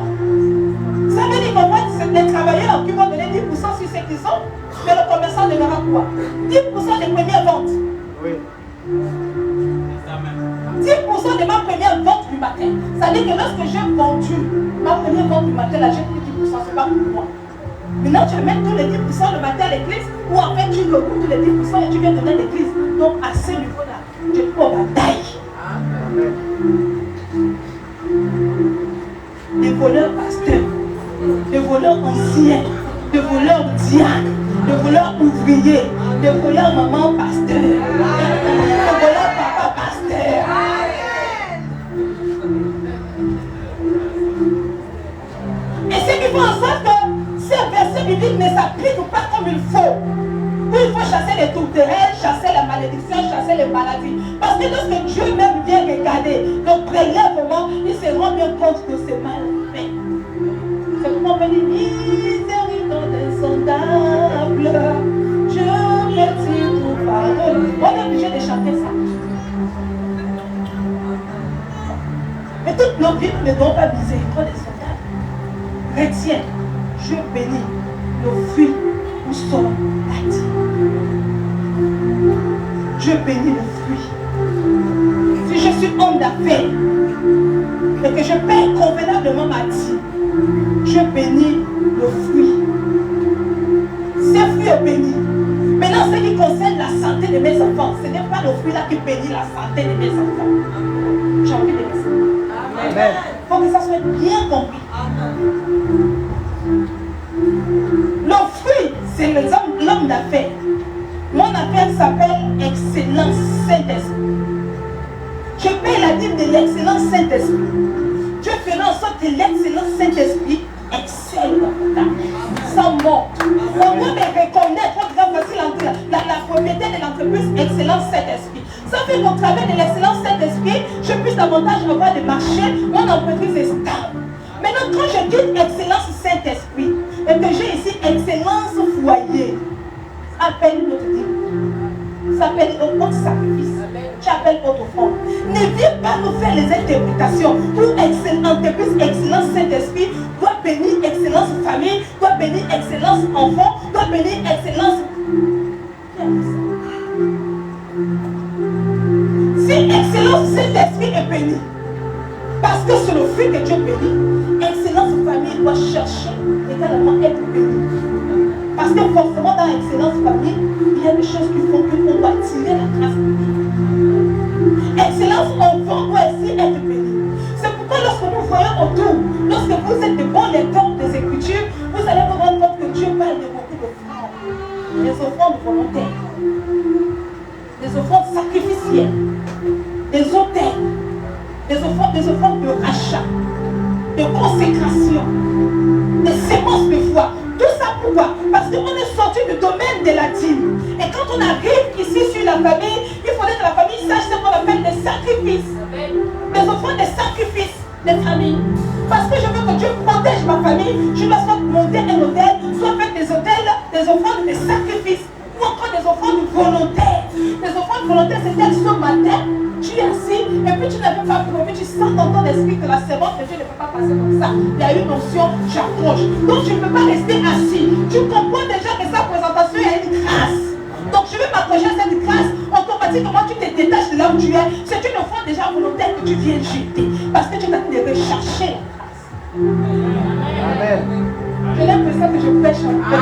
Ça veut dire qu'en fait, c'est des travailleurs qui vont donner 10% sur ce qu'ils ont, mais le commerçant donnera quoi? 10% des premières ventes. Oui. 10% de ma première vente du matin. Ça veut dire que lorsque j'ai vendu ma première vente du matin, là j'ai pris 10%, c'est pas pour moi. Maintenant tu amènes tous les 10% le matin à l'église, ou en fait tu recoupes tous les 10% et tu viens donner à l'église. Donc à ce niveau-là, tu es en bataille. Amen. Des voleurs pasteurs, des voleurs anciens, des voleurs diacres, des voleurs ouvriers, des voleurs maman pasteur, des voleurs papa pasteur. Et ce qui fait en sorte que ces versets bibliques ne s'appliquent pas comme il faut. Où il faut chasser les tourterelles, chasser la malédiction, chasser les maladies. Parce que lorsque Dieu même vient regarder le prélèvement, il se rend bien compte que c'est mal fait. C'est pourquoi on peut dire miséricorde insondable. Je retire tout pardon. On est obligé de chanter ça. Mais toutes nos vies ne doivent pas miséricorde insondable. Retiens, je bénis le fruit où sont la dîme. Je bénis le fruit. Si je suis homme d'affaires et que je paie convenablement ma dîme, je bénis le fruit. Ce fruit est béni. Maintenant, ce qui concerne la santé de mes enfants, ce n'est pas le fruit là qui bénit la santé de mes enfants. J'ai envie de dire ça. Amen. Il faut que ça soit bien compris. Le fruit, c'est l'homme d'affaires. Mon affaire s'appelle Excellence Saint-Esprit. Je paie la dîme de l'excellence Saint-Esprit. Dieu fera en sorte que l'excellence Saint-Esprit excelle dans ta vie. Sans mort. On doit reconnaître, voici la propriété de l'entreprise Excellence Saint-Esprit. Ça fait qu'au travers de l'excellence Saint-Esprit, je puisse davantage avoir des marchés, mon entreprise est stable. Maintenant, quand je dis Excellence Saint-Esprit, et que j'ai ici Excellence Foyer, appelle notre dîme. Ça s'appelle autre sacrifice. Tu appelles autre offrande. Ne viens pas nous faire les interprétations où entreprise Excellence Saint-Esprit doit bénir Excellence Famille, doit bénir Excellence Enfant, doit bénir Excellence. Si Excellence Saint-Esprit est béni, parce que c'est le fruit que Dieu bénit, Excellence Famille doit chercher également être bénie. Parce que forcément dans Excellence Famille, il y a des choses qui font qu'on doit tirer la grâce de Dieu. Excellence Enfant doit aussi être béni. C'est pourquoi lorsque nous voyons autour, lorsque vous êtes de bons lecteurs des Écritures, vous allez vous rendre compte que Dieu parle de beaucoup de femmes. des offrandes de rachat, de consécration, des sémences de foi. Tout ça pourquoi? Parce qu'on est sorti du domaine de la dîme. Et quand on arrive ici sur la famille, il faudrait que la famille sache ce qu'on appelle des sacrifices. Des offrandes, des sacrifices des familles. Parce que je veux que Dieu protège ma famille, je dois soit monter un hôtel, soit faire des hôtels, des offrandes, des sacrifices, ou encore des offrandes volontaires. Les offrandes volontaires, c'est-à-dire ce matin, tu es assis, et puis tu n'avais pas promis, tu sens dans ton esprit que la sémence de Dieu ne peut pas passer comme ça. Il y a une notion, j'approche. Donc tu ne peux pas rester assis. Tu comprends déjà que sa présentation est une grâce. Donc je vais m'approcher à cette grâce, automatiquement tu te détaches de là où tu es. C'est une offrande déjà volontaire que tu viens jeter. Parce que tu t'as de rechercher la grâce. Amen. J'ai l'impression que je pêche un peu.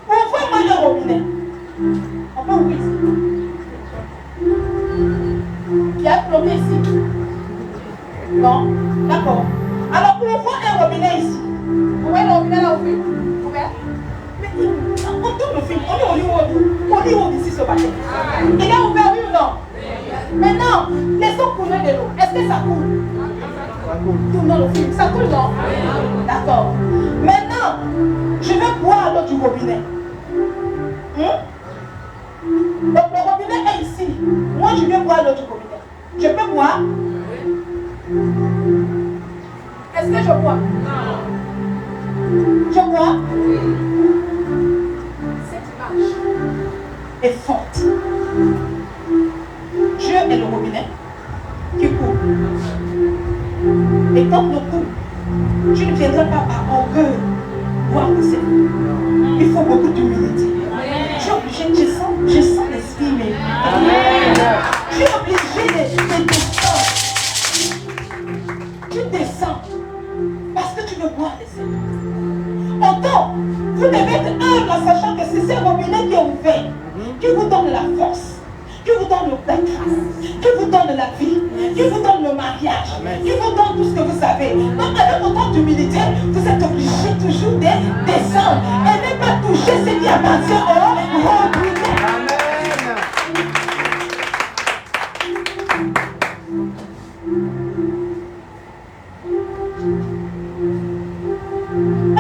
Ouvre-moi le robinet. On peut ouvrir ici. Il y a un plombier ici. Non? D'accord. Alors ouvre un robinet ici. Vous voyez le robinet là au fil? Ouvert? Mais on tourne le film. On est au Hollywood. Hollywood ici ce matin. Il est ouvert, oui ou non? Maintenant, laissons couler de l'eau. Est-ce que ça coule? Ça coule. Tournons le film. Ça coule, non? D'accord. Maintenant, je vais boire l'eau du robinet. Donc le robinet est ici. Moi, je vais boire l'eau du robinet. Je peux boire? Est-ce que je bois? Je bois? Cette image est forte. Dieu est le robinet qui coule. Et quand l'eau coule, tu ne viendras pas par orgueil boire de cette eau. Il faut beaucoup d'humilité. Tu es obligé, je sens l'esprit, mais tu es obligé de descendre. Tu descends parce que tu veux boire de cette eau. Autant, vous devez être humble en sachant que c'est ce robinet qui est ouvert, qui vous donne la force, qui vous donne la grâce, qui vous donne la vie, qui vous donne le mariage, qui vous donne tout ce que vous avez. Donc avec autant d'humilité, vous êtes obligé toujours de descendre et ne pas toucher ce qui appartient au robinet.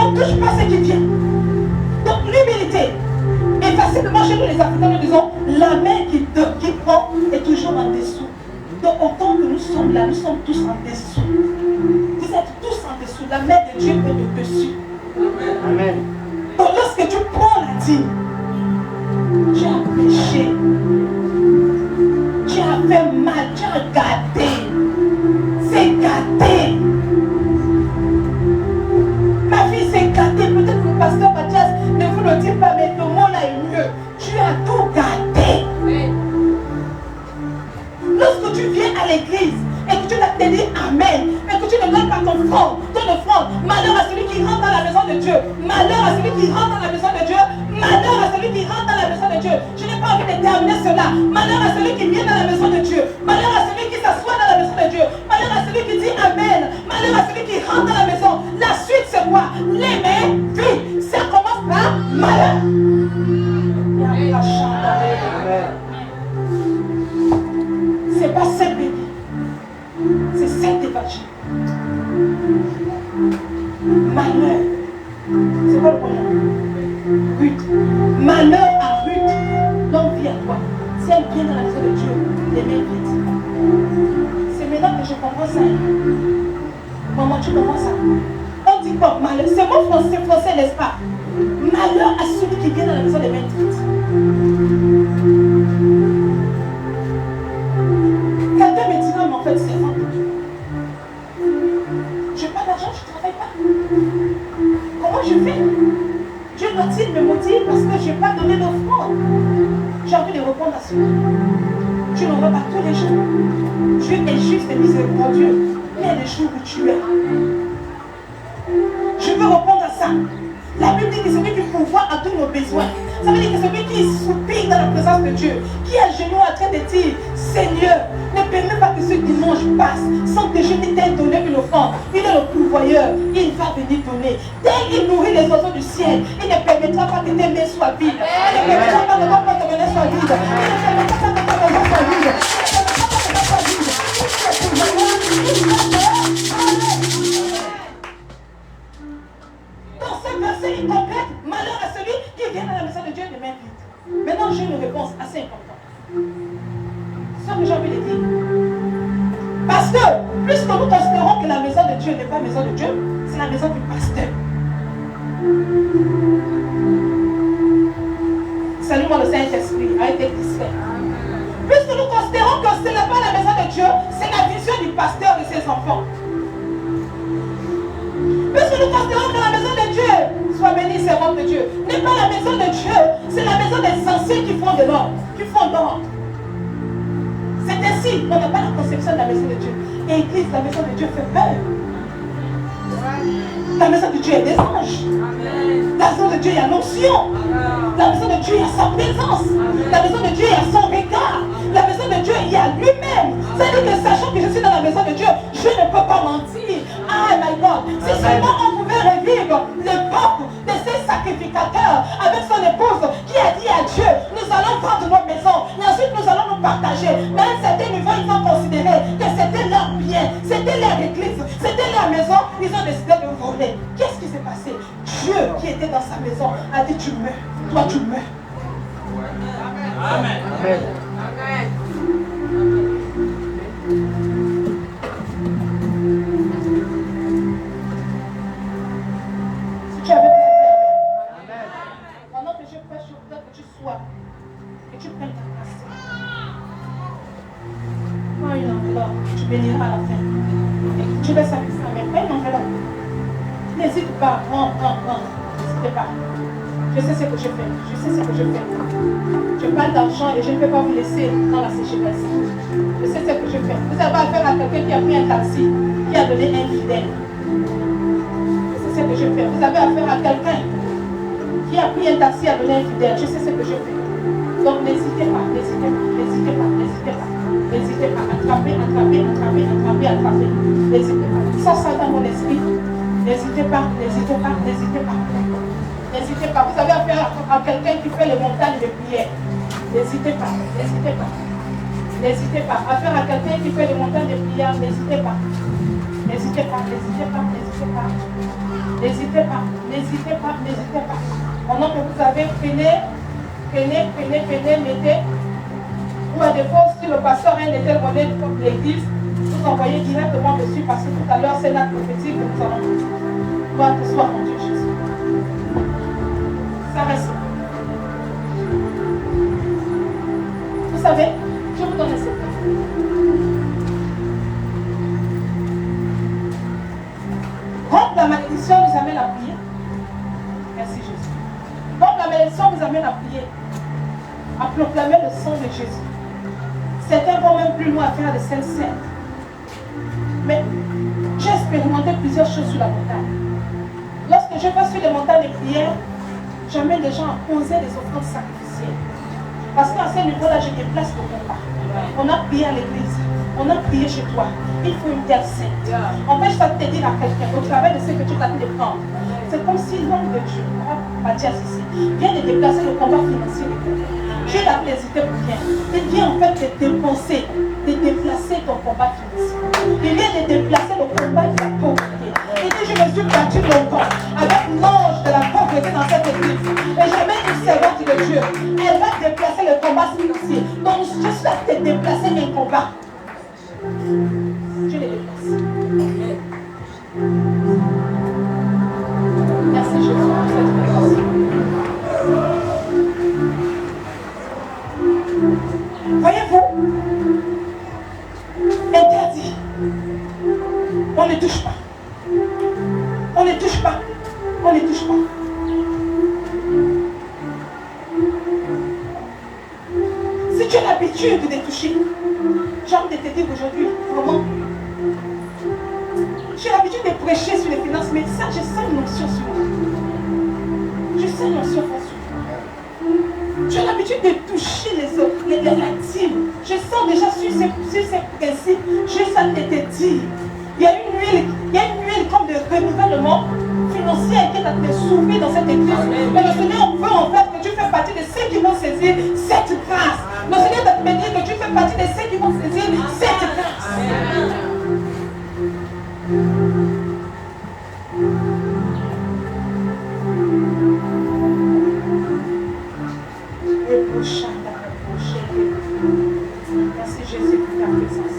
On ne touche pas ce qui vient. Donc l'humilité est facilement chez nous les Africains, nous disons la main qui prend est toujours en dessous. Donc autant que nous sommes là, nous sommes tous en dessous. Vous êtes tous en dessous. La main de Dieu est au-dessus. Amen. Donc lorsque tu prends la dîme, tu as péché. Tu as fait mal, tu as gâté. C'est gâté. Ma fille s'est gâtée. Peut-être que le pasteur Mathias ne vous le dit pas, mais le mot là est mieux. Tu as tout gâté. Lorsque tu viens à l'église et que tu t'as dit Amen, et que tu ne donnes pas ton offrande, malheur à celui qui rentre dans la maison de Dieu. Malheur à celui qui rentre dans la maison de Dieu. Malheur à celui qui rentre dans la maison de Dieu. Je n'ai pas envie de terminer cela. Malheur à celui qui vient dans la maison de Dieu. Malheur à celui qui s'assoit dans la maison de Dieu. Malheur à celui qui dit Amen. Malheur à celui qui rentre dans la maison. La suite c'est quoi? Les mains vides. Ça commence par malheur. C'est pas cette béni. C'est cet évangile. Malheur. C'est quoi le pronom? Ruth. Malheur à Ruth. L'homme vit à toi. Si elle vient dans la maison de Dieu, les mains vides. C'est maintenant que je comprends ça. Maman, tu comprends ça? On dit quoi? Malheur. C'est mon français, n'est-ce pas? Malheur à celui qui vient dans la maison des mains vides. Quelqu'un me dit non, mais en fait, c'est vrai. Je n'ai pas d'argent, je ne travaille pas. Comment je fais? Dieu doit-il me motiver parce que je n'ai pas donné d'offrande? J'ai envie de répondre à cela. Tu n'en vas pas tous les jours. Dieu est juste et miséricordieux. Il y a des jours où tu es. Je veux répondre à ça. La Bible dit que celui qui pourvoit à tous nos besoins. Ça veut dire que celui qui soupire dans la présence de Dieu, qui est à genoux en train de dire Seigneur, ne permets pas que ce dimanche passe sans que je t'ai donné une offrande. Il est le pourvoyeur, il va venir donner. Dès qu'il nourrit les oiseaux du ciel, il ne permettra pas que tes mains soient vides. Il ne permettra pas que ton porte-monnaie soit vide. Il ne permettra pas que ton maison soit vide. le dire. Parce que, puisque nous considérons que la maison de Dieu n'est pas la maison de Dieu, c'est la maison du pasteur. Salue-moi le Saint-Esprit, a été discret. Puisque nous considérons que ce n'est pas la maison de Dieu, c'est la vision du pasteur et ses enfants. Puisque nous considérons que la maison de Dieu, soit béni, servante de Dieu, n'est pas la maison de Dieu, c'est la maison des anciens qui font de l'ordre, qui font l'ordre. C'est ainsi qu'on n'a pas la conception de la maison de Dieu. Et l'église, la maison de Dieu fait peur. La maison de Dieu est des anges. La maison de Dieu, il y a l'onction. La maison de Dieu, il y a sa présence. La maison de Dieu, il y a son regard. La maison de Dieu, il y a lui-même. C'est-à-dire que sachant que je suis dans la maison de Dieu, je ne peux pas mentir. Ah, my God. Si seulement on pouvait revivre l'époque de ces sacrificateurs avec son épouse qui a dit à Dieu, nous allons vendre nos maisons et ensuite nous allons nous partager. Mais à un certain niveau, ils ont considéré que c'était leur bien, c'était leur église, c'était leur maison. Ils ont décidé de voler. Qu'est-ce qui s'est passé? Dieu qui était dans sa maison a dit, tu meurs. Toi, tu meurs. Amen. Amen. Amen. Si tu avais dit Amen, pendant que je prêche, je voudrais que tu sois, que tu prennes ta place. Prends une enveloppe, tu béniras à la fin. Et tu laisses avec ça, mais prends une enveloppe. N'hésite pas, n'hésitez pas. Je sais ce que je fais, je sais ce que je fais. Je parle d'argent et je ne peux pas vous laisser dans la sécheresse. Je sais ce que je fais. Vous avez affaire à quelqu'un qui a pris un taxi, qui a donné un fidèle. Je sais ce que je fais. Vous avez affaire à quelqu'un qui a pris un taxi à donner un fidèle. Je sais ce que je fais. Donc n'hésitez pas, n'hésitez pas, n'hésitez pas, n'hésitez pas. N'hésitez pas. Attrapez. N'hésitez pas. Sans ça dans mon esprit. N'hésitez pas. N'hésitez pas. Vous avez affaire à quelqu'un qui fait les montagnes de prière. N'hésitez pas. Affaire à quelqu'un qui fait les montagnes de prière. N'hésitez pas. Pendant que vous avez mettez. Ou à défaut, si le pasteur a un tel modèle comme l'église, vous envoyez directement dessus parce que tout à l'heure, c'est la prophétie que nous allons dire. Gloire te soit mon Dieu Jésus. Ça reste. Vous savez, je vous donne un secret. Rompre la malédiction nous amène à prier. Merci Jésus. Rompre la malédiction nous amène à prier. À proclamer le sang de Jésus. Certains vont même plus loin à faire des scènes. Mais j'ai expérimenté plusieurs choses sur la montagne. Lorsque je vais sur les montagnes de prière, j'amène les gens à poser des offrandes sacrificielles. Parce qu'à ce niveau-là, je déplace le combat. On a prié à l'église. On a prié chez toi. Il faut une terre sainte. En fait, je vais te dire à quelqu'un, au travers de ce que tu as pu prendre, c'est comme si l'homme de Dieu, Mathias ici, vient de déplacer le combat financier de quelqu'un. Dieu l'a hésité pour rien. Il vient en fait de dépenser, de déplacer ton combat financier. Il vient de déplacer le combat de la pauvreté. Il dit, je me suis battu longtemps avec l'ange de la pauvreté dans cette église. Et je mets une servante de Dieu. Elle va déplacer le combat financier. Donc je suis là de déplacer mes combats. Dieu les déplace. Merci Jésus pour cette présence. Voyez-vous, interdit. On ne touche pas. On ne touche pas. On ne touche pas. Si tu as l'habitude de toucher, j'ai envie de te dire aujourd'hui, vraiment, j'ai l'habitude de prêcher sur les finances, mais ça, je sens une onction sur moi. Je sens une onction sur moi. Tu as l'habitude de toucher les latimes. Je sens déjà sur ces principes, juste à te dire, il y a une huile comme de renouvellement financier qui est en train de souffler dans cette église. Mais le Seigneur veut en fait que tu fais partie de ceux qui vont saisir cette grâce. Le Seigneur va te dire que tu fais partie de ceux qui vont saisir cette grâce. Merci Jésus pour ta présence.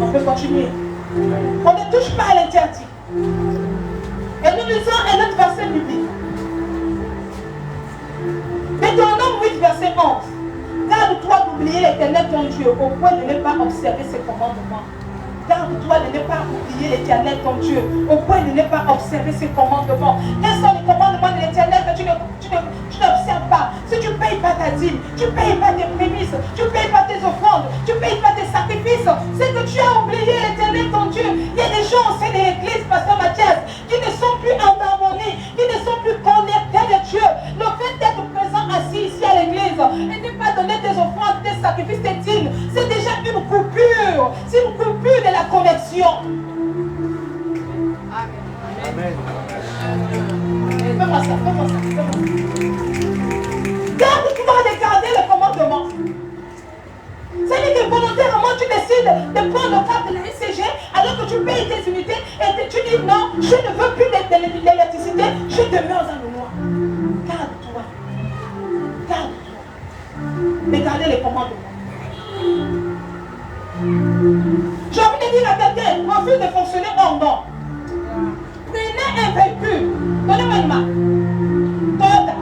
On peut continuer. On ne touche pas à l'interdit. Et nous lisons un autre verset biblique. Deutéronome 8, verset 11. Garde-toi d'oublier l'Éternel ton Dieu au point de ne pas observer ses commandements. Garde-toi de ne pas oublier l'Éternel ton Dieu au point de ne pas observer ses commandements. Quels sont les commandements de l'Éternel que tu n'observes pas? Si tu ne payes pas ta dîme, tu ne payes pas tes prémices, tu ne payes pas tes offrandes, tu ne payes pas tes sacrifices, c'est que tu as oublié l'Éternel ton Dieu. Il y a des gens au sein de l'Église, Pasteur Mathias, qui ne sont plus en harmonie, qui ne sont plus connectés avec Dieu. Le fait d'être présent assis ici à l'Église et ne pas donner tes offrandes, tes sacrifices, tes dîmes, c'est déjà une coupure. C'est une coupure de la connexion. Amen. Fais-moi ça, fais-moi ça, fais-moi ça. Garde-toi de garder le commandement. C'est-à-dire que volontairement tu décides de prendre le cap de la SCG alors que tu payes tes unités et tu dis non, je ne veux plus d'électricité, je demeure dans le noir. Garde-toi. Garde-toi. De garder les commandements. J'ai envie de dire à quelqu'un, refuse de fonctionner hors norme. Prenez un véhicule. Donnez-moi une marque. Toyota.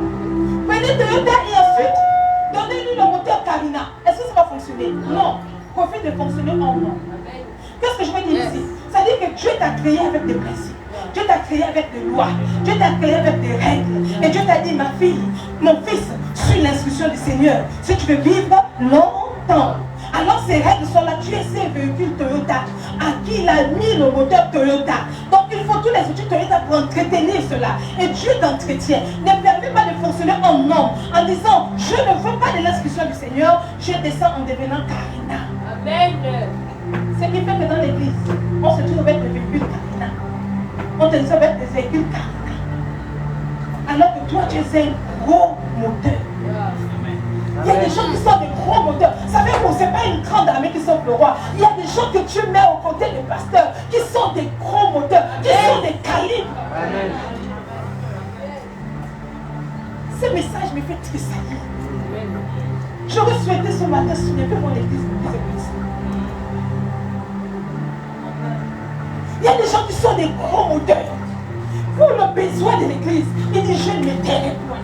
Prenez Toyota et ensuite, donnez-lui le moteur Carina. Est-ce que ça va fonctionner? Non. Refuse de fonctionner hors norme. Qu'est-ce que je veux dire ici? C'est-à-dire que Dieu t'a créé avec des principes. Dieu t'a créé avec des lois. Dieu t'a créé avec des règles. Et Dieu t'a dit, ma fille, mon fils, suis l'instruction du Seigneur. Si tu veux vivre longtemps. Alors ces règles sont là, tu es ces véhicules Toyota à qui il a mis le moteur Toyota. Donc il faut tous les outils Toyota pour entretenir cela. Et Dieu t'entretient. Ne permet pas de fonctionner en homme en disant je ne veux pas de l'instruction du Seigneur, je descends en devenant Carina. Amen. Ce qui fait que dans l'église, on se trouve avec des véhicules Carina. On te trouve avec des véhicules Carina. Alors que toi tu es un gros moteur. Il y a des gens qui sont des gros moteurs. Savez-vous, ce n'est pas une grande armée qui sauve le roi. Il y a des gens que tu mets aux côtés des pasteurs qui sont des gros moteurs, qui sont des calibres. Amen. Ce message me fait tressaillir. J'aurais souhaité ce matin soulever mon église. Il y a des gens qui sont des gros moteurs. Pour le besoin de l'église, il dit je ne me tairai point.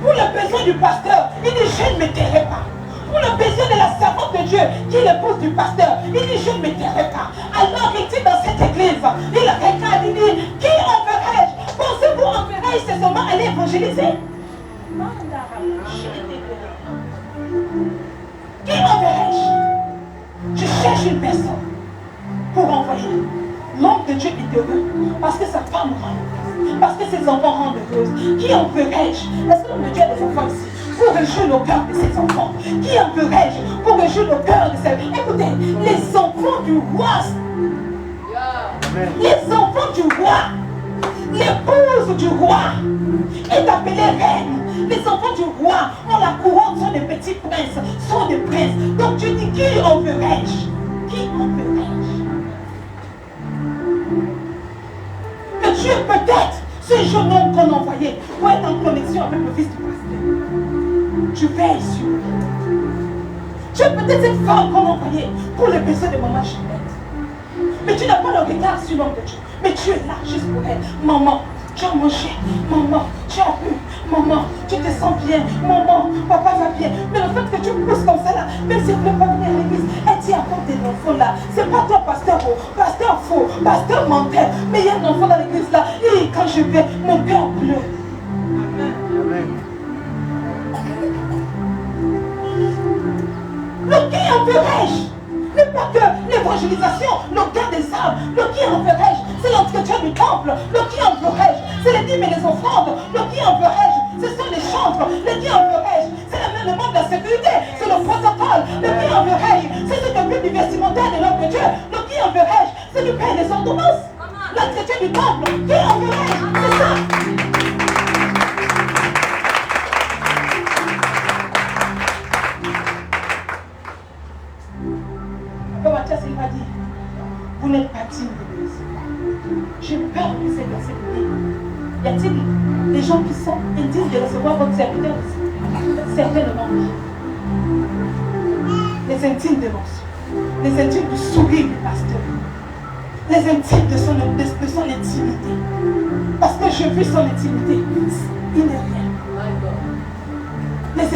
Pour le besoin du pasteur, il dit je ne me tairai pas. Pour le besoin de la servante de Dieu, qui est l'épouse du pasteur, il dit je ne me tairai pas. Alors il dit dans cette église, il regarde, il dit qui enverrai-je? Pensez-vous enverrai-je c'est seulement aller évangéliser? Qui enverrai-je? Je cherche une personne pour envoyer. L'homme de Dieu est heureux parce que sa femme rend heureuse, parce que ses enfants rendent heureuses. Qui enverrai-je? Est-ce que l'homme de Dieu a des enfants ici? Pour réjouir le cœur de ses enfants. Qui enverrai-je? Pour réjouir le cœur de ses... Écoutez, les enfants du roi, les enfants du roi, l'épouse du roi est appelée reine. Les enfants du roi ont la couronne, sont des petits princes, sont des princes. Donc Dieu dit, qui enverrai-je? Qui enverrai-je? Que Dieu peut-être ce jeune homme qu'on a envoyé pour être en connexion avec le fils du pasteur. Tu veilles sur lui. Tu es peut-être cette femme qu'on a envoyée pour le besoin de maman Jeannette. Mais tu n'as pas le regard sur l'homme de Dieu. Mais tu es là juste pour elle. Maman, tu as mangé. Maman, tu as bu. Maman, tu te sens bien. Maman, papa va bien. Mais le fait que tu pousses comme ça là, même si elle ne veut pas venir à l'église, elle dit apporte des enfants là. C'est pas toi pasteur faux, pasteur faux, pasteur menteur. Mais il y a un enfant dans l'église là. Et quand je vais, mon cœur pleure. Amen. Le qui enverrai-je? n'est pas que l'évangélisation, le gain des âmes. Le qui enverrai-je? C'est l'entretien du temple. Le qui enverrai-je? C'est les dîmes et les offrandes. Le qui enverrai-je? Ce sont les chantres. Le qui enverrai-je? C'est le monde de la sécurité. C'est le protocole. Le qui enverrai-je? C'est ce que veut du vestimentaire de l'homme de Dieu. Le qui enverrai-je? C'est du pain des ordonnances. L'entretien du temple. Qui enverrai-je? C'est ça. Vous n'êtes pas digne de l'église. J'ai peur que c'est dans cette vie. Y a-t-il des gens qui sont indignes de recevoir votre serviteur? Certainement. les intimes de l'onction, les intimes du sourire du pasteur, les intimes de son intimité. Parce que je vis son intimité, il n'est rien. Les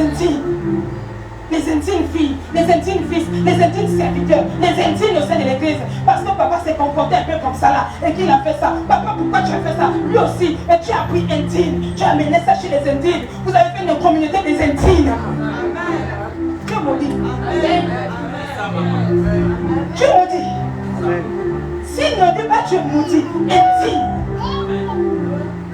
intimes filles, les intimes fils, les intimes serviteurs, les intimes au sein de l'église. Parce que papa s'est comporté un peu comme ça là et qu'il a fait ça. Papa, pourquoi tu as fait ça? Lui aussi. Et tu as pris intime. Tu as amené ça chez les intimes. Vous avez fait une communauté des intimes. Dieu me dit. Dieu me dit. S'il ne dit pas Dieu me dit, intime.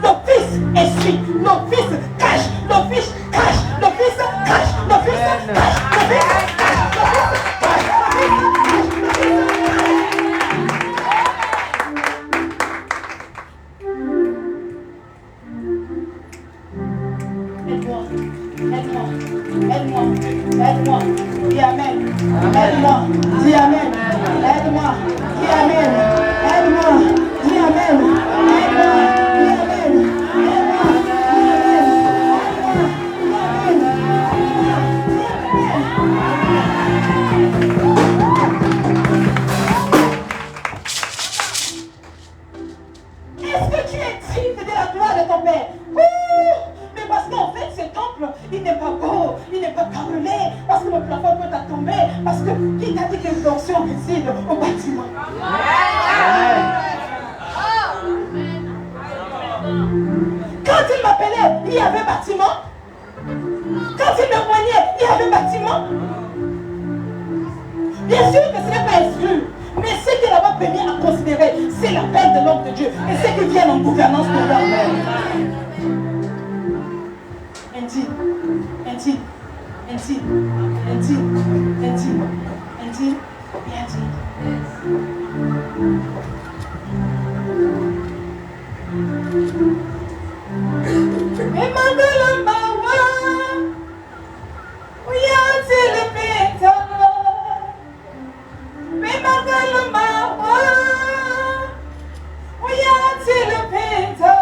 L'office essuie, l'office cache, l'office cache, l'office cache, l'office cache, l'office cache, Aide-moi, dis amen, aide-moi, dis amen, aide-moi, dis amen, aide-moi, dis amen, aide-moi. Il n'est pas beau, il n'est pas carrelé, parce que le plafond peut tomber, parce que qui t'a dit que l'onction réside au bâtiment? Quand il m'appelait, il y avait bâtiment. Quand il me poignait, il y avait bâtiment. Bien sûr que ce n'est pas exclu, mais ce qui est là-bas permis à considérer, c'est l'appel de l'homme de Dieu et ce qui vient en gouvernance de l'homme. Intime et intime. Et mandala mawa, uyati le pita. Et mandala mawa, uyati le pita.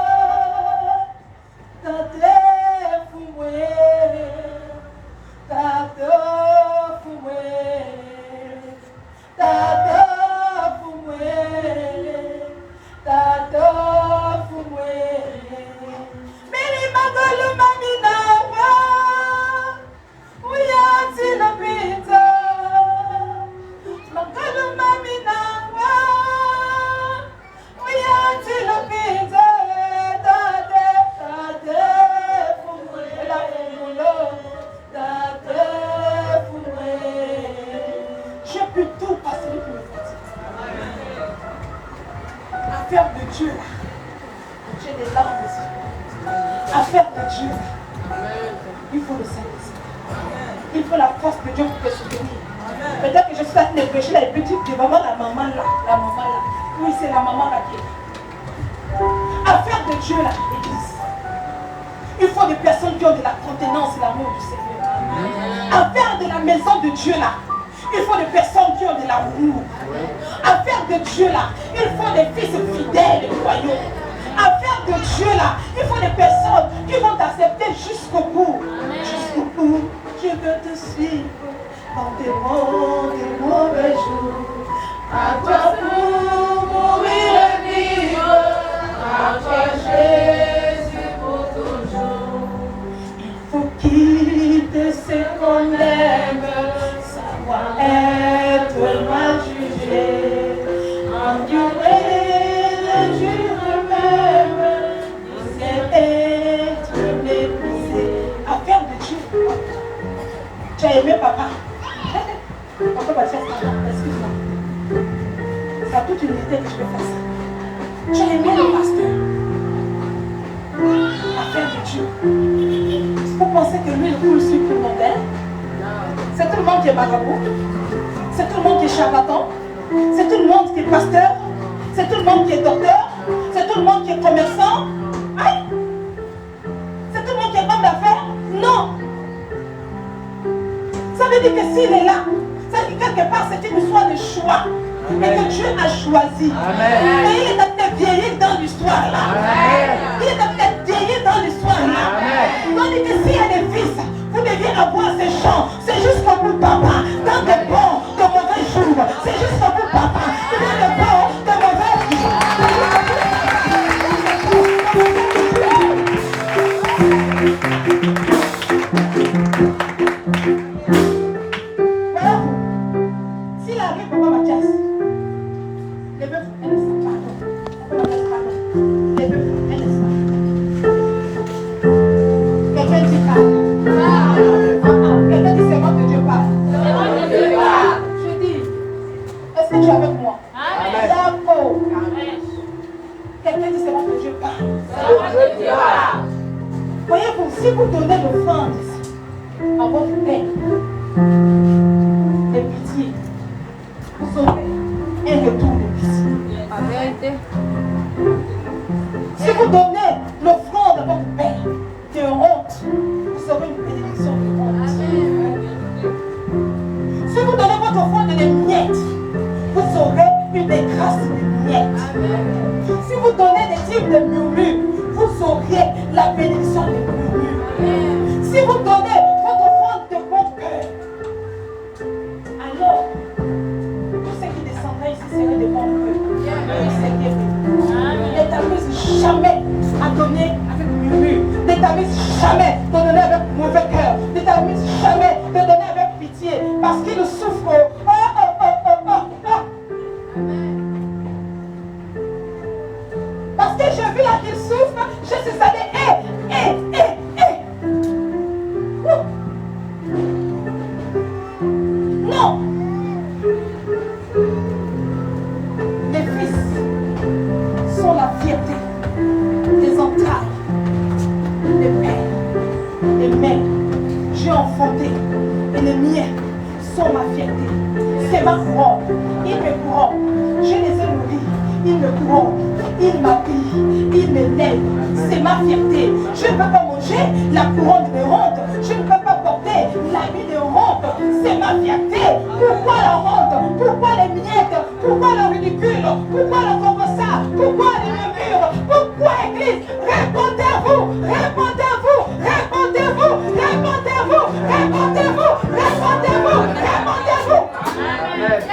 Vous deviez avoir ces chants. C'est jusqu'au bout, papa. Dans de bons, de mauvais jours. C'est jusqu'au bout, papa. Dans de bons, de mauvais jours. Voilà. S'il arrive, papa Mathias, les bœufs, un instant, pardon. Papa Mathias, pardon. Les bœufs, un instant. Quelqu'un dit parle. Quelqu'un dit c'est moi que Dieu parle. Je dis, est-ce que tu es avec moi? D'accord. Quelqu'un dit c'est moi que Dieu parle. Voyez-vous, si vous donnez l'offrande à votre père de pitié, vous aurez un retour de pitié. Si vous donnez l'offrande à votre père de honte, vous aurez une bénédiction de honte. Si vous donnez votre offrande de miettes, vous aurez une grâce de miettes. Si vous donnez des types de murmures, vous aurez la bénédiction de murmures. Si vous donnez votre offrande de bon cœur, alors tout ce qui descendra ici serait de bon cœur. Ne t'amuse jamais à donner avec murmure. Ne t'amuse jamais de donner avec mauvais cœur. Ne t'amuse jamais de donner avec pitié. Parce qu'il souffre. Parce que j'ai vu là qu'il souffre, je suis allé. Non. Les fils sont la fierté des entrailles, des pères, des mères. J'ai enfanté et les miens sont ma fierté. C'est ma couronne. Ils me couronnent. Je les ai nourris. Ils me couronnent. Ils m'habillent. Ils me lèvent. C'est ma fierté. Je ne peux pas manger la couronne de honte. Je ne peux pas porter l'habit de honte. C'est ma fierté. Pourquoi la honte? Pourquoi les miettes? Pourquoi le ridicule? Pourquoi le conversat? Pourquoi les murmures? Pourquoi Église? Répondez-vous! Répondez-vous! Répondez-vous! Répondez-vous! Répondez-vous! Répondez-vous! Répondez-vous! Merci.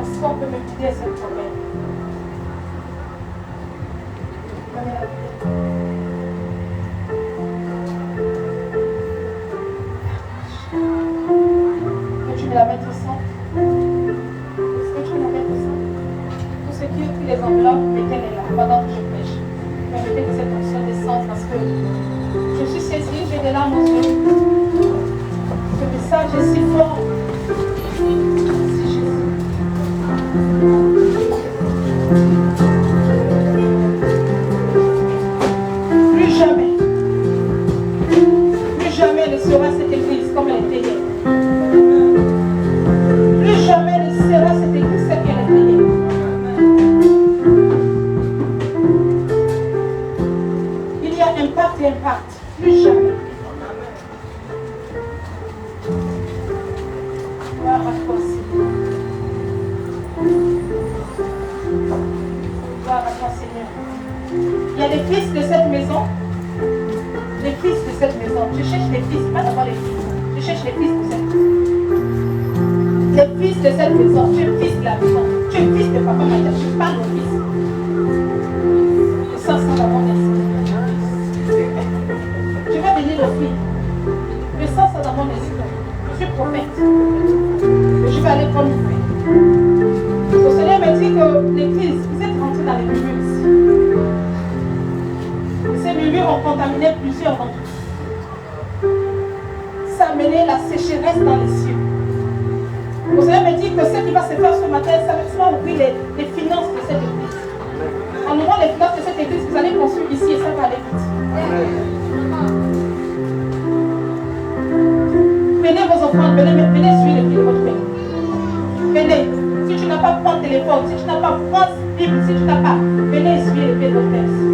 Est-ce qu'on peut me guider à cette problème? Peux-tu me la mettre au centre? Est-ce que tu me la mets au centre? Tout ce qui est pris les enveloppes, mettez-les là pendant que je prêche. Permettez que cette onction descende parce que je suis saisie, j'ai des larmes aux yeux. Ce message est si fort. Merci Jésus. Plus jamais ne sera cette église comme elle était hier. Plus jamais ne sera cette église celle qu'elle était hier. Il y a impact et impact. Plus jamais. Gloire à toi, Seigneur. Gloire à toi, Seigneur. Il y a les fils de cette maison. Les fils de cette maison. Je cherche les fils, pas d'abord les fils. Je cherche les fils de cette maison. Les fils de cette maison. Tu es fils de la maison. Tu es fils de papa Mathias. Tu parles aux fils. Le sang d'abord l'esprit. Je vais bénir le fils. Le sang d'abord l'esprit. Je suis prophète. Je vais aller comme une fée. Le Seigneur me dit que l'église, vous êtes rentrés dans les murmures ici. Ces murmures ont contaminé plusieurs d'entre vous. Ça a mené la sécheresse dans les cieux. pas prendre téléphone, si tu n'as pas France libre, si tu n'as pas, venez essuyer les pieds de l'hôtesse.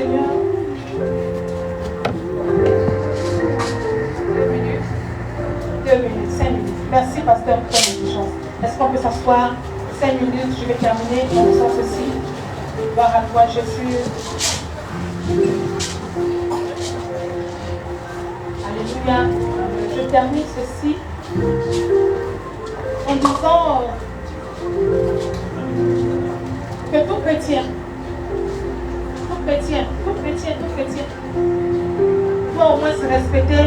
Seigneur. 2 minutes, 5 minutes. Merci, pasteur, pour ton intelligence. Est-ce qu'on peut s'asseoir? 5 minutes, je vais terminer en faisant ceci. Gloire à toi, Jésus. Alléluia. Je termine ceci en disant que tout chrétien doit au moins se respecter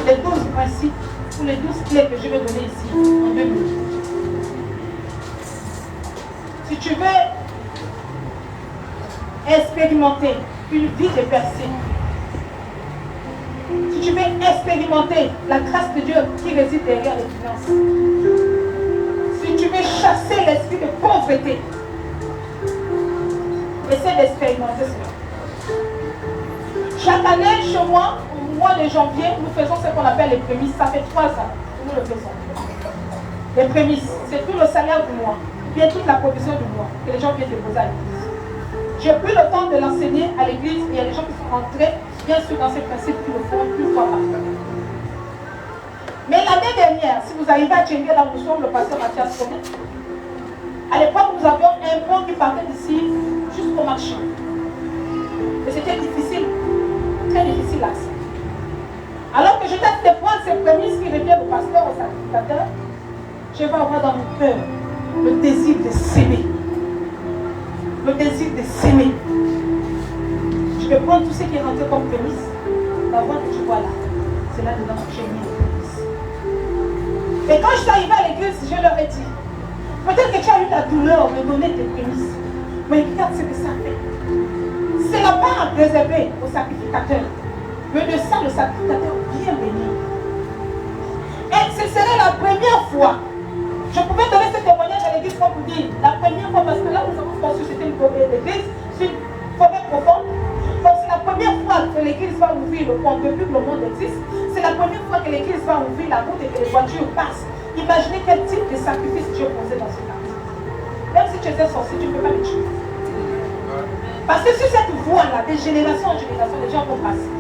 les 12 principes ou les 12 clés que je vais donner ici en 2 minutes. Si tu veux expérimenter une vie de percée, si tu veux expérimenter la grâce de Dieu qui réside derrière les finances, si tu veux chasser l'esprit de pauvreté, essaie d'expérimenter cela. Chaque année, chez moi, au mois de janvier, nous faisons ce qu'on appelle les prémices. Ça fait 3 ans que nous le faisons. Les prémices, c'est tout le salaire du mois, bien toute la provision du mois que les gens viennent déposer à l'église. J'ai pris le temps de l'enseigner à l'église et il y a des gens qui sont rentrés, bien sûr, dans ces principes qui le font une fois par an. Mais l'année dernière, si vous arrivez à Tchéngué, là où nous sommes, le pasteur Mathias connaît, à l'époque, nous avions un pont qui partait d'ici jusqu'au marché. Et c'était difficile, très difficile l'accès. Alors que je tente de prendre ces prémices qui reviennent au pasteur, au sacrificateur, je vais avoir dans mon cœur le désir de s'aimer. Le désir de s'aimer. Je vais prendre tout ce qui est rentré comme prémisse. La voix que tu vois là, c'est là dedans que j'ai mis les prémices. Et quand je suis arrivée à l'église, je leur ai dit, peut-être que tu as eu la douleur de donner tes prémices, mais regarde ce que ça fait. C'est la part réservée au sacrificateur. Mais de ça, le sacrificateur bien béni. Et ce serait la première fois. Je pouvais donner ce témoignage à l'église pour vous dire, la première fois, parce que là, nous avons conçu, c'était une église, c'est une forêt profonde. Donc c'est la première fois que l'église va ouvrir le pont, depuis que le monde existe. C'est la première fois que l'église va ouvrir la route et que les voitures passent. Imaginez quel type de sacrifice Dieu posait dans ce quartier. Même si tu étais sorcier, tu ne peux pas les tuer. Parce que sur cette voie-là, de génération en génération, les gens vont passer.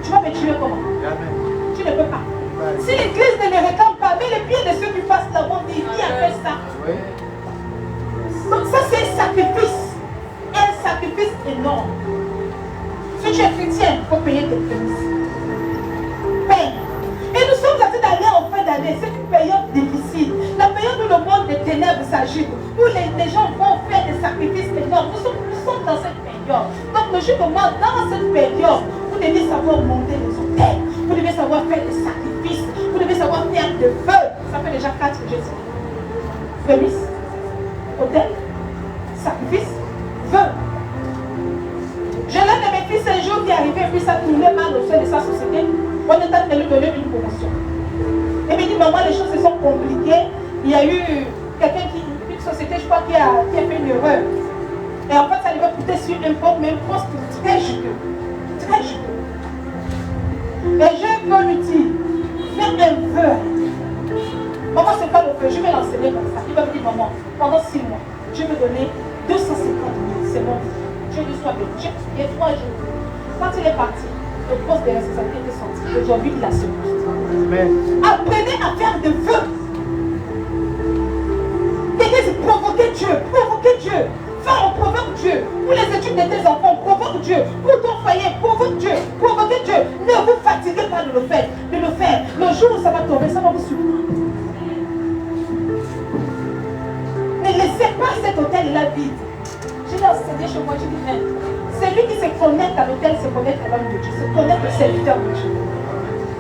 Tu vas me tuer comment? Tu ne peux pas. Si l'église ne me réclame pas, mais les pieds de ceux qui passent là vont dire qui a fait ça. Donc ça c'est un sacrifice énorme. Si tu es chrétien, il faut payer tes prémices. Paye. Et nous sommes en train d'aller en fin d'année, c'est une période difficile. La période où le monde des ténèbres s'agite, où les gens vont faire des sacrifices énormes. Nous sommes dans cette période. Donc le jour de moi, dans cette période, vous devez savoir monter les hôtels. Vous devez savoir faire des sacrifices. Vous devez savoir faire de feu. Ça fait déjà 4 que j'ai dit. Prémices, hôtel, sacrifice, feu. J'ai l'un de mes fils un jour qui est arrivé et puis ça tournait mal au sein de sa société. On est en train de lui donner une promotion. Et il dit, maman, les choses se sont compliquées. Il y a eu quelqu'un une société, je crois, qui a fait une erreur. Et en fait, ça lui va coûter sur un poste, mais un poste très juteux. Très juteux. Et je veux lui dire, fais un vœu. Maman, c'est pas le vœu, je vais l'enseigner comme ça. Il va me dire, maman, pendant 6 mois, je vais donner 250 000. C'est mon vœu. Je lui sois béni. Il y a 3 jours. Quand il est parti, le poste de responsabilité était sorti. Aujourd'hui, il a ce poste. Apprenez à faire de vœux. Provoquer Dieu, provoquer Dieu. Faire on provoque Dieu. Pour les études de tes enfants, provoque Dieu. Pour ton foyer, provoque Dieu. Provoquez Dieu. Ne vous fatiguez pas de le faire. Le jour où ça va tomber, ça va vous surprendre. Ne laissez pas cet hôtel-là vide. Je l'ai enseigné chez moi, je dis même. Celui qui se connecte à l'hôtel se connecte à l'homme de Dieu, se connecte au serviteur de Dieu.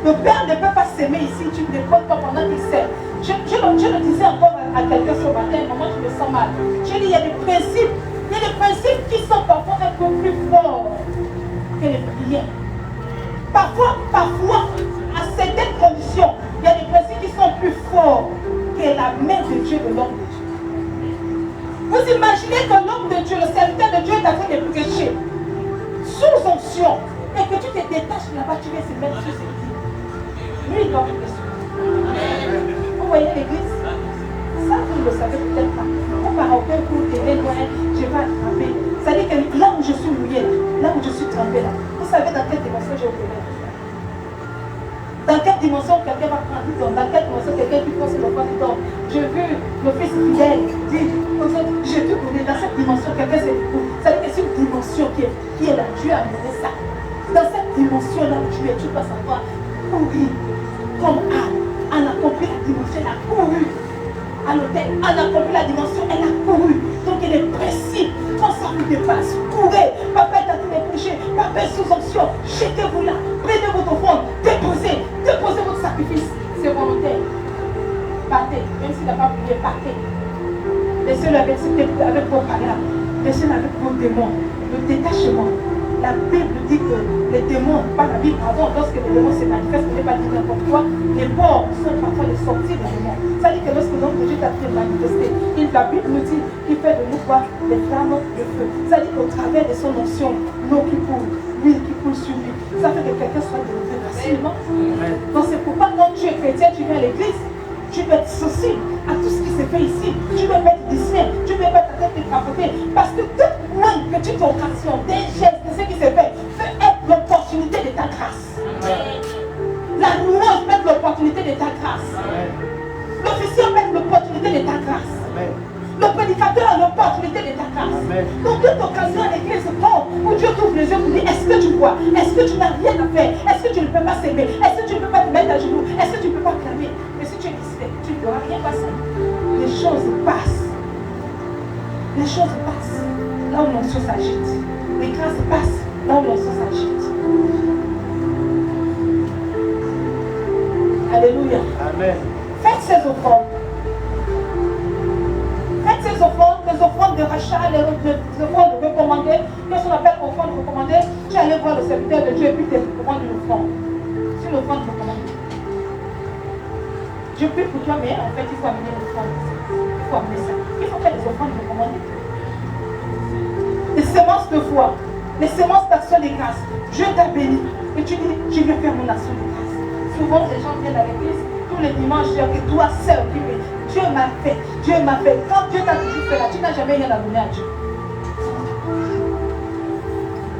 Le Père ne peut pas s'aimer ici, tu ne déposes pas pendant qu'il sert. Je le disais encore à quelqu'un ce matin, un moment je me sens mal. Je dis, il y a des principes qui sont parfois un peu plus forts que les prières. Parfois, à certaines conditions, il y a des principes qui sont plus forts que la main de Dieu, de l'homme de Dieu. Vous imaginez que l'homme de Dieu, le serviteur de Dieu est en train de prêcher sous onction et que tu te détaches de là-bas, tu viens se mettre sur ses pieds. Lui, il doit prêcher. Vous voyez l'église? Ça, vous ne le savez peut-être pas. Vous par aucun coup, je vais attraper. C'est-à-dire que là où je suis, tremper là. Vous savez dans quelle dimension j'ai opéré? Dans quelle dimension quelqu'un va prendre du temps? Dans quelle dimension quelqu'un qui pense le prendre du temps? J'ai vu le fils fidèle dire aux autres, j'ai tout donné. Dans cette dimension, quelqu'un s'est dit, ça veut dire que c'est une dimension qui est là. Dieu a mené ça. Dans cette dimension-là où tu es, tu dois savoir courir comme Anne. Anne a compris la dimension, elle a couru à l'hôtel. Anne a compris la dimension, elle a couru. Donc il est précis. Quand ça vous dépasse, courez. Papa est en train de coucher. Papa est sous onction. Jetez-vous là. Prenez votre offrande. Déposez votre sacrifice. C'est volontaire. Partez. Même s'il n'a pas prié, partez. Laissez-le avec vos palabres. Laissez-le avec vos démons. Le détachement. La Bible dit que les démons, pas la Bible, pardon, lorsque les démons se manifestent, ce n'est pas dit n'importe quoi, les morts sont parfois les sorties des démons. Ça dit que lorsque l'homme de Dieu t'a fait manifester, la Bible nous dit qu'il fait de nous quoi? Les flammes de feu. Ça dit qu'au travers de son onction, l'eau qui coule, l'huile qui coule sur lui, ça fait que quelqu'un soit délivré facilement. Donc c'est pourquoi quand tu es chrétien, tu viens à l'église, tu peux être sensible à tout ce qui se fait ici. Tu peux être discret, tu peux être ta tête décapotée. Parce que toute moindre petite occasion, des gestes, de ce qui se fait, peut être l'opportunité de ta grâce. La louange peut être l'opportunité de ta grâce. L'officier peut être l'opportunité de ta grâce. Le prédicateur a l'opportunité de ta grâce. Donc toute occasion à l'église prend où Dieu t'ouvre les yeux pour dire, est-ce que tu vois? Est-ce que tu n'as rien à faire? Est-ce que tu ne peux pas s'aimer? Est-ce que tu ne peux pas te mettre à genoux? Est-ce que tu ne peux pas clamer? Mais si tu es discret, tu ne pourras rien passer. Les choses passent. Les choses passent là où l'onction s'agite. Les grâces passent là où l'onction s'agite. Alléluia. Amen. Faites ces offrandes. Faites ces offrandes, les offrandes de rachat, les offrandes de recommandées. Qu'est-ce qu'on appelle offrande recommandée? Tu allais voir le serviteur de Dieu et puis tu recommandes une offrande. C'est une offrande recommandée. Je prie pour toi, mais en fait, il faut amener l'offrande. Il faut amener ça. Il faut faire des offrandes recommandées. Les semences de foi, les semences d'action de grâce. Dieu t'a béni. Et tu dis, je vais faire mon action de grâce. Souvent, les gens viennent à l'église, tous les dimanches, je dis, toi seul, Dieu m'a fait. Dieu m'a fait. Quand Dieu t'a toujours fait là, tu n'as jamais rien à donner à Dieu.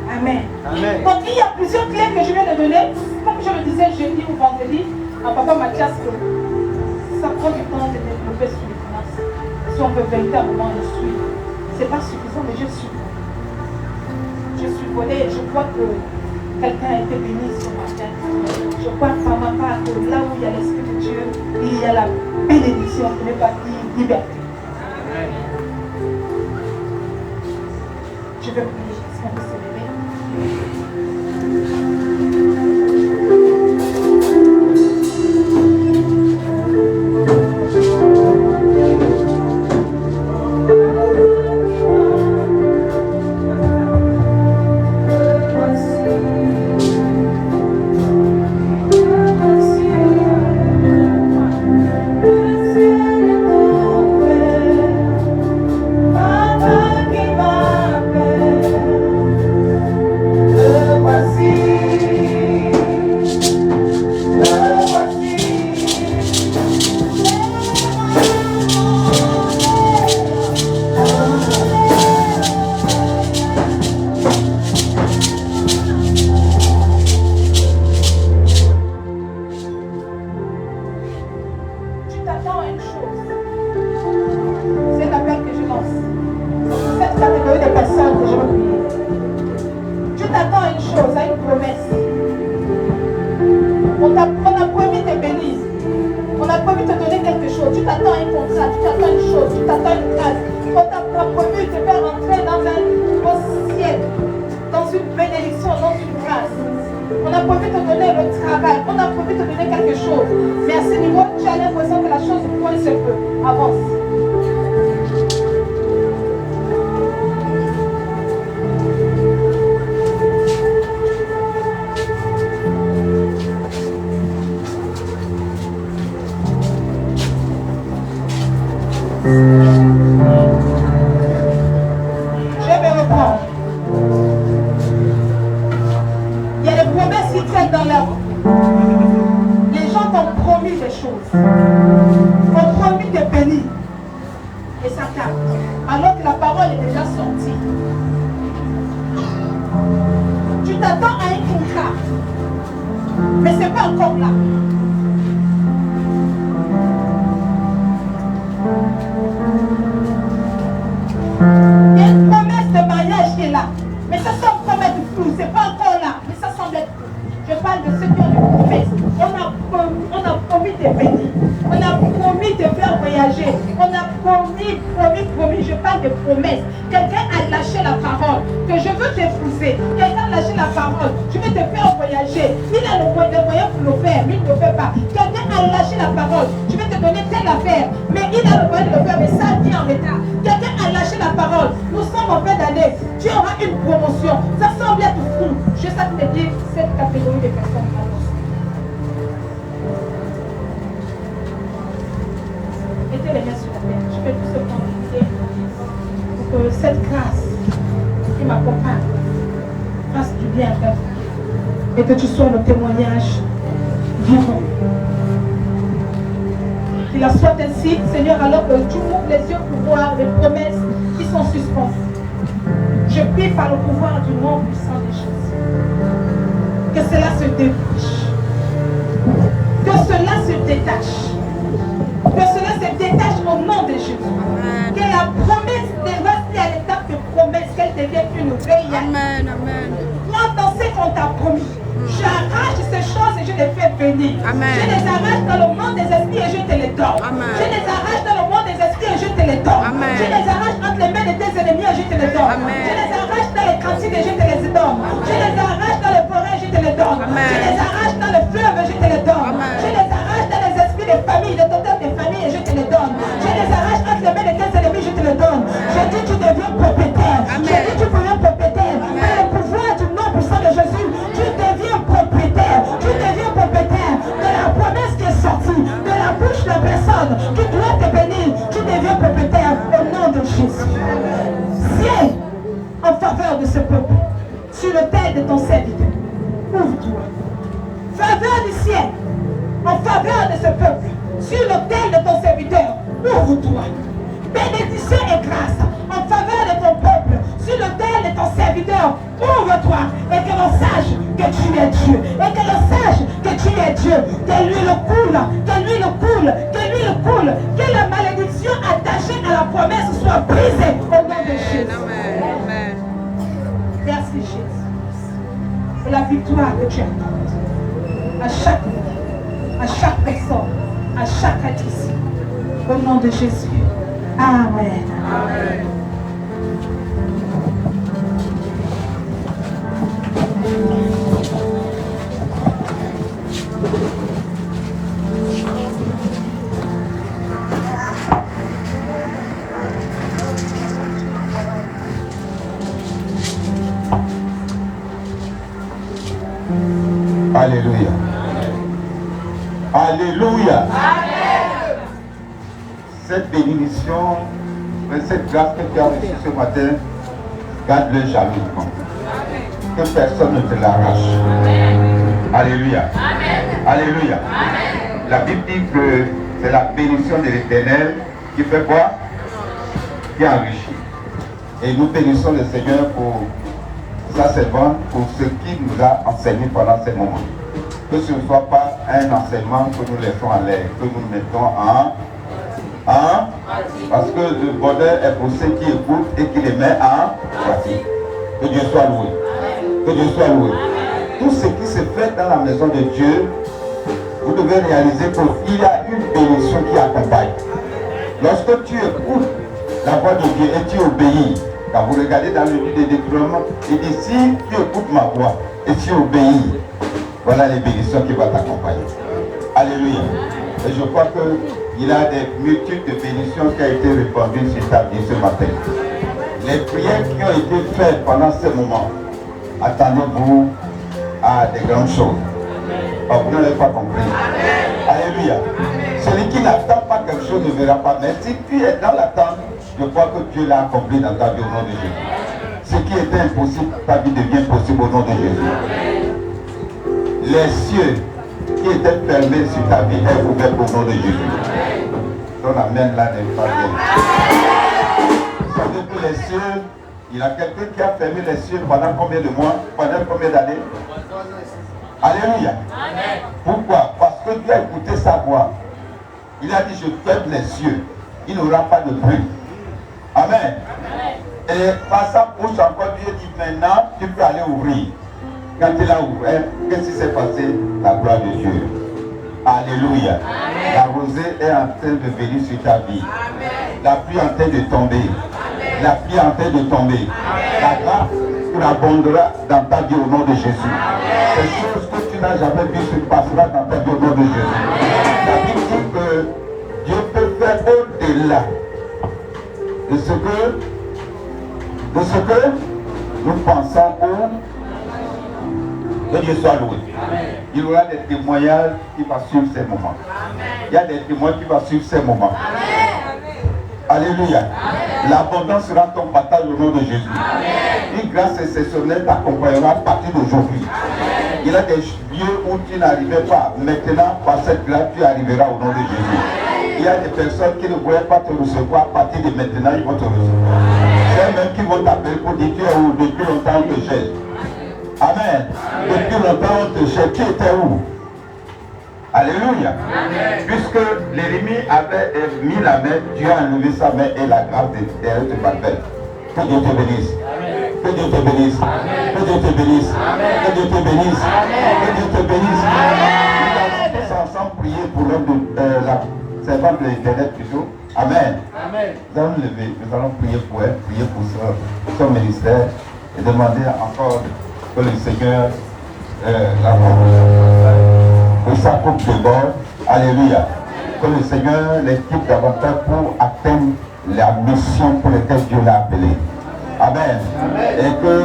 Amen. Amen. Donc, il y a plusieurs clés que je viens de donner. Comme je le disais jeudi ou vendredi, à Papa Mathias, ça prend du temps de développer sur les finances. Si on veut véritablement le suivre, ce n'est pas suffisant, mais je suis. Je suis volée et je crois que quelqu'un a été béni ce matin. Je crois par ma part que là où il y a l'Esprit de Dieu, il y a la bénédiction, qui n'est pas dit liberté. Amen. Je vais prier. Est-ce qu'on peut se lever? Tu t'attends à un contrat. Mais ce n'est pas encore là. Il y a une promesse de mariage qui est là. Mais ça semble comme être flou. Ce n'est pas encore là. Mais ça semble être flou. Je parle de ceux qui ont des promesses. On a promis de bénir. On a promis de faire voyager. On a promis. Je parle de promesses. Quelqu'un a lâché la parole. Que je veux t'épouser. Quelqu'un a lâché la parole. Je veux te faire voyager. Il a le moyen pour le faire. Mais il ne le fait pas. Quelqu'un a lâché la parole. Je vais te donner telle affaire. Mais il a le moyen de le faire. Mais ça vient en retard. Quelqu'un a lâché la parole. Nous sommes en fin d'année. Tu auras une promotion. Ça semble être fou. Je sais te dire cette catégorie de personnes. Mettez les mains sur la tête. Je vais tout se prendre pour que cette grâce qui m'accompagne fasse du bien à ta vie. Et que tu sois le témoignage vivant. Qu'il en soit ainsi, Seigneur, alors que tu ouvres les yeux pour voir les promesses qui sont suspendues. Je prie par le pouvoir du nom puissant de Jésus. Que cela se détache. Que cela se détache. Que cela se détache au nom de Jésus. Amen. Que la promesse dépasse à l'étape de promesse, qu'elle devienne une réalité. Amen, amen. Moi, dans ce qu'on t'a promis, j'arrache ces choses et je les fais venir. Amen. Je les arrache dans le monde des esprits et je te les donne. Amen. Je les arrache dans le monde des esprits et je te les donne. Amen. Je les arrache entre les mains de tes ennemis et je te les donne. Amen. Je les arrache dans les cantines et je te les donne. Je les arrache dans les forêts et je te les donne. Amen. Je les arrache dans les fleuves et je te les donne. Amen. Je les arrache dans les esprits des familles, de totem des familles et je te les donne. Je les arrache entre les mains de tes ennemis, je te les donne. Je dis tu deviens propriétaire. Je dis tu deviens propriétaire. Par le pouvoir du nom puissant de Jésus, tu deviens propriétaire. Tu deviens propriétaire de la promesse qui est sortie de la bouche de la personne qui doit te bénir. Tu deviens propriétaire au nom de Jésus. Viens en faveur de ce peuple sur l'autel de ton serviteur. Ouvre-toi. Faveur du ciel en faveur de ce peuple sur l'autel de ton serviteur. Ouvre-toi. Bénédiction et grâce en faveur de ton peuple sur l'autel de ton serviteur. Ouvre-toi et que l'on sache que tu es Dieu. Et que l'on sache que tu es Dieu. Que l'huile coule, que l'huile coule, que l'huile coule. Que la malédiction attachée à la promesse soit brisée au nom de Jésus. Amen. Merci Jésus pour la victoire que tu accordes à chaque personne, à chaque être ici. Au nom de Jésus. Amen. Amen. Alléluia. Alléluia. Cette bénédiction, cette grâce que tu as reçue ce matin, garde-le jamais. Que personne ne te l'arrache. Alléluia. Alléluia. La Bible dit que c'est la bénédiction de l'Éternel qui fait quoi? Qui enrichit. Et nous bénissons le Seigneur pour sa servante, pour ce qu'il nous a enseigné pendant ces moments. Que ce ne soit pas un enseignement que nous laissons en l'air, que nous mettons en parce que le bonheur est pour ceux qui écoutent et qui les met en pratique. Que Dieu soit loué. Que Dieu soit loué. Tout ce qui se fait dans la maison de Dieu, vous devez réaliser qu'il y a une bénédiction qui accompagne. Lorsque tu écoutes la voix de Dieu et tu obéis, quand vous regardez dans le livre des Deutéronomes, il dit si tu écoutes ma voix et tu obéis, voilà les bénédictions qui vont t'accompagner. Alléluia. Et je crois qu'il y a des multitudes de bénédictions qui ont été répandues sur ta vie ce matin. Les prières qui ont été faites pendant ce moment, attendez-vous à des grandes choses. Oh, vous n'avez pas compris. Alléluia. Celui qui n'attend pas quelque chose ne verra pas. Mais si tu es dans l'attente, je crois que Dieu l'a accompli dans ta vie au nom de Jésus. Ce qui était impossible, ta vie devient possible au nom de Jésus. Les cieux qui étaient fermés sur ta vie est ouvert au nom de Jésus. Ton amen là n'est pas bien. Vous savez que les cieux, Il y a quelqu'un qui a fermé les cieux pendant combien de mois? Pendant combien d'années? Alléluia. Amen. Pourquoi? Parce que Dieu a écouté sa voix. Il a dit, je ferme les cieux. Il n'y aura pas de bruit. Amen. Amen. Et par sa bouche encore, Dieu dit, maintenant, tu peux aller ouvrir. Quand il a ouvert, qu'est-ce qui s'est passé? La gloire de Dieu. Alléluia. Amen. La rosée est en train de venir sur ta vie. Amen. La pluie est en train de tomber. Amen. La pluie est en train de tomber. Amen. La grâce abondera dans ta vie au nom de Jésus. Amen. Ces choses que tu n'as jamais vues se passera dans ta vie au nom de Jésus. Amen. La Bible dit que Dieu peut faire au-delà de ce que nous pensons ou que Dieu soit loué. Amen. Il y aura des témoignages qui vont suivre ces moments. Amen. Il y a des témoins qui vont suivre ces moments. Amen. Alléluia. L'abondance sera ton partage au nom de Jésus. Amen. Une grâce exceptionnelle t'accompagnera à partir d'aujourd'hui. Il y a des lieux où tu n'arrivais pas. Maintenant, par cette grâce, tu arriveras au nom de Jésus. Amen. Il y a des personnes qui ne voulaient pas te recevoir. À partir de maintenant, ils vont te recevoir. C'est même qui vont t'appeler pour dire tu es où? Depuis longtemps on te cherche. Amen. Depuis longtemps on te cherche. Tu étais où? Alléluia. Amen. Puisque l'ennemi avait mis la main, Dieu a enlevé sa main et la grâce derrière te battait. Que Dieu te bénisse. Amen. Que Dieu te bénisse. Amen. Que Dieu te bénisse. Amen. Que Dieu te bénisse. Amen. Que Dieu te bénisse. Nous allons tous ensemble prier pour l'homme de la servante de l'Internet plutôt. Amen. Amen. Nous allons lever, nous allons prier pour elle, prier pour son ministère et demander encore que le Seigneur que ça coupe de bord. Alléluia. Que le Seigneur l'équipe davantage pour atteindre la mission pour laquelle Dieu l'a appelé. Amen. Amen. Et que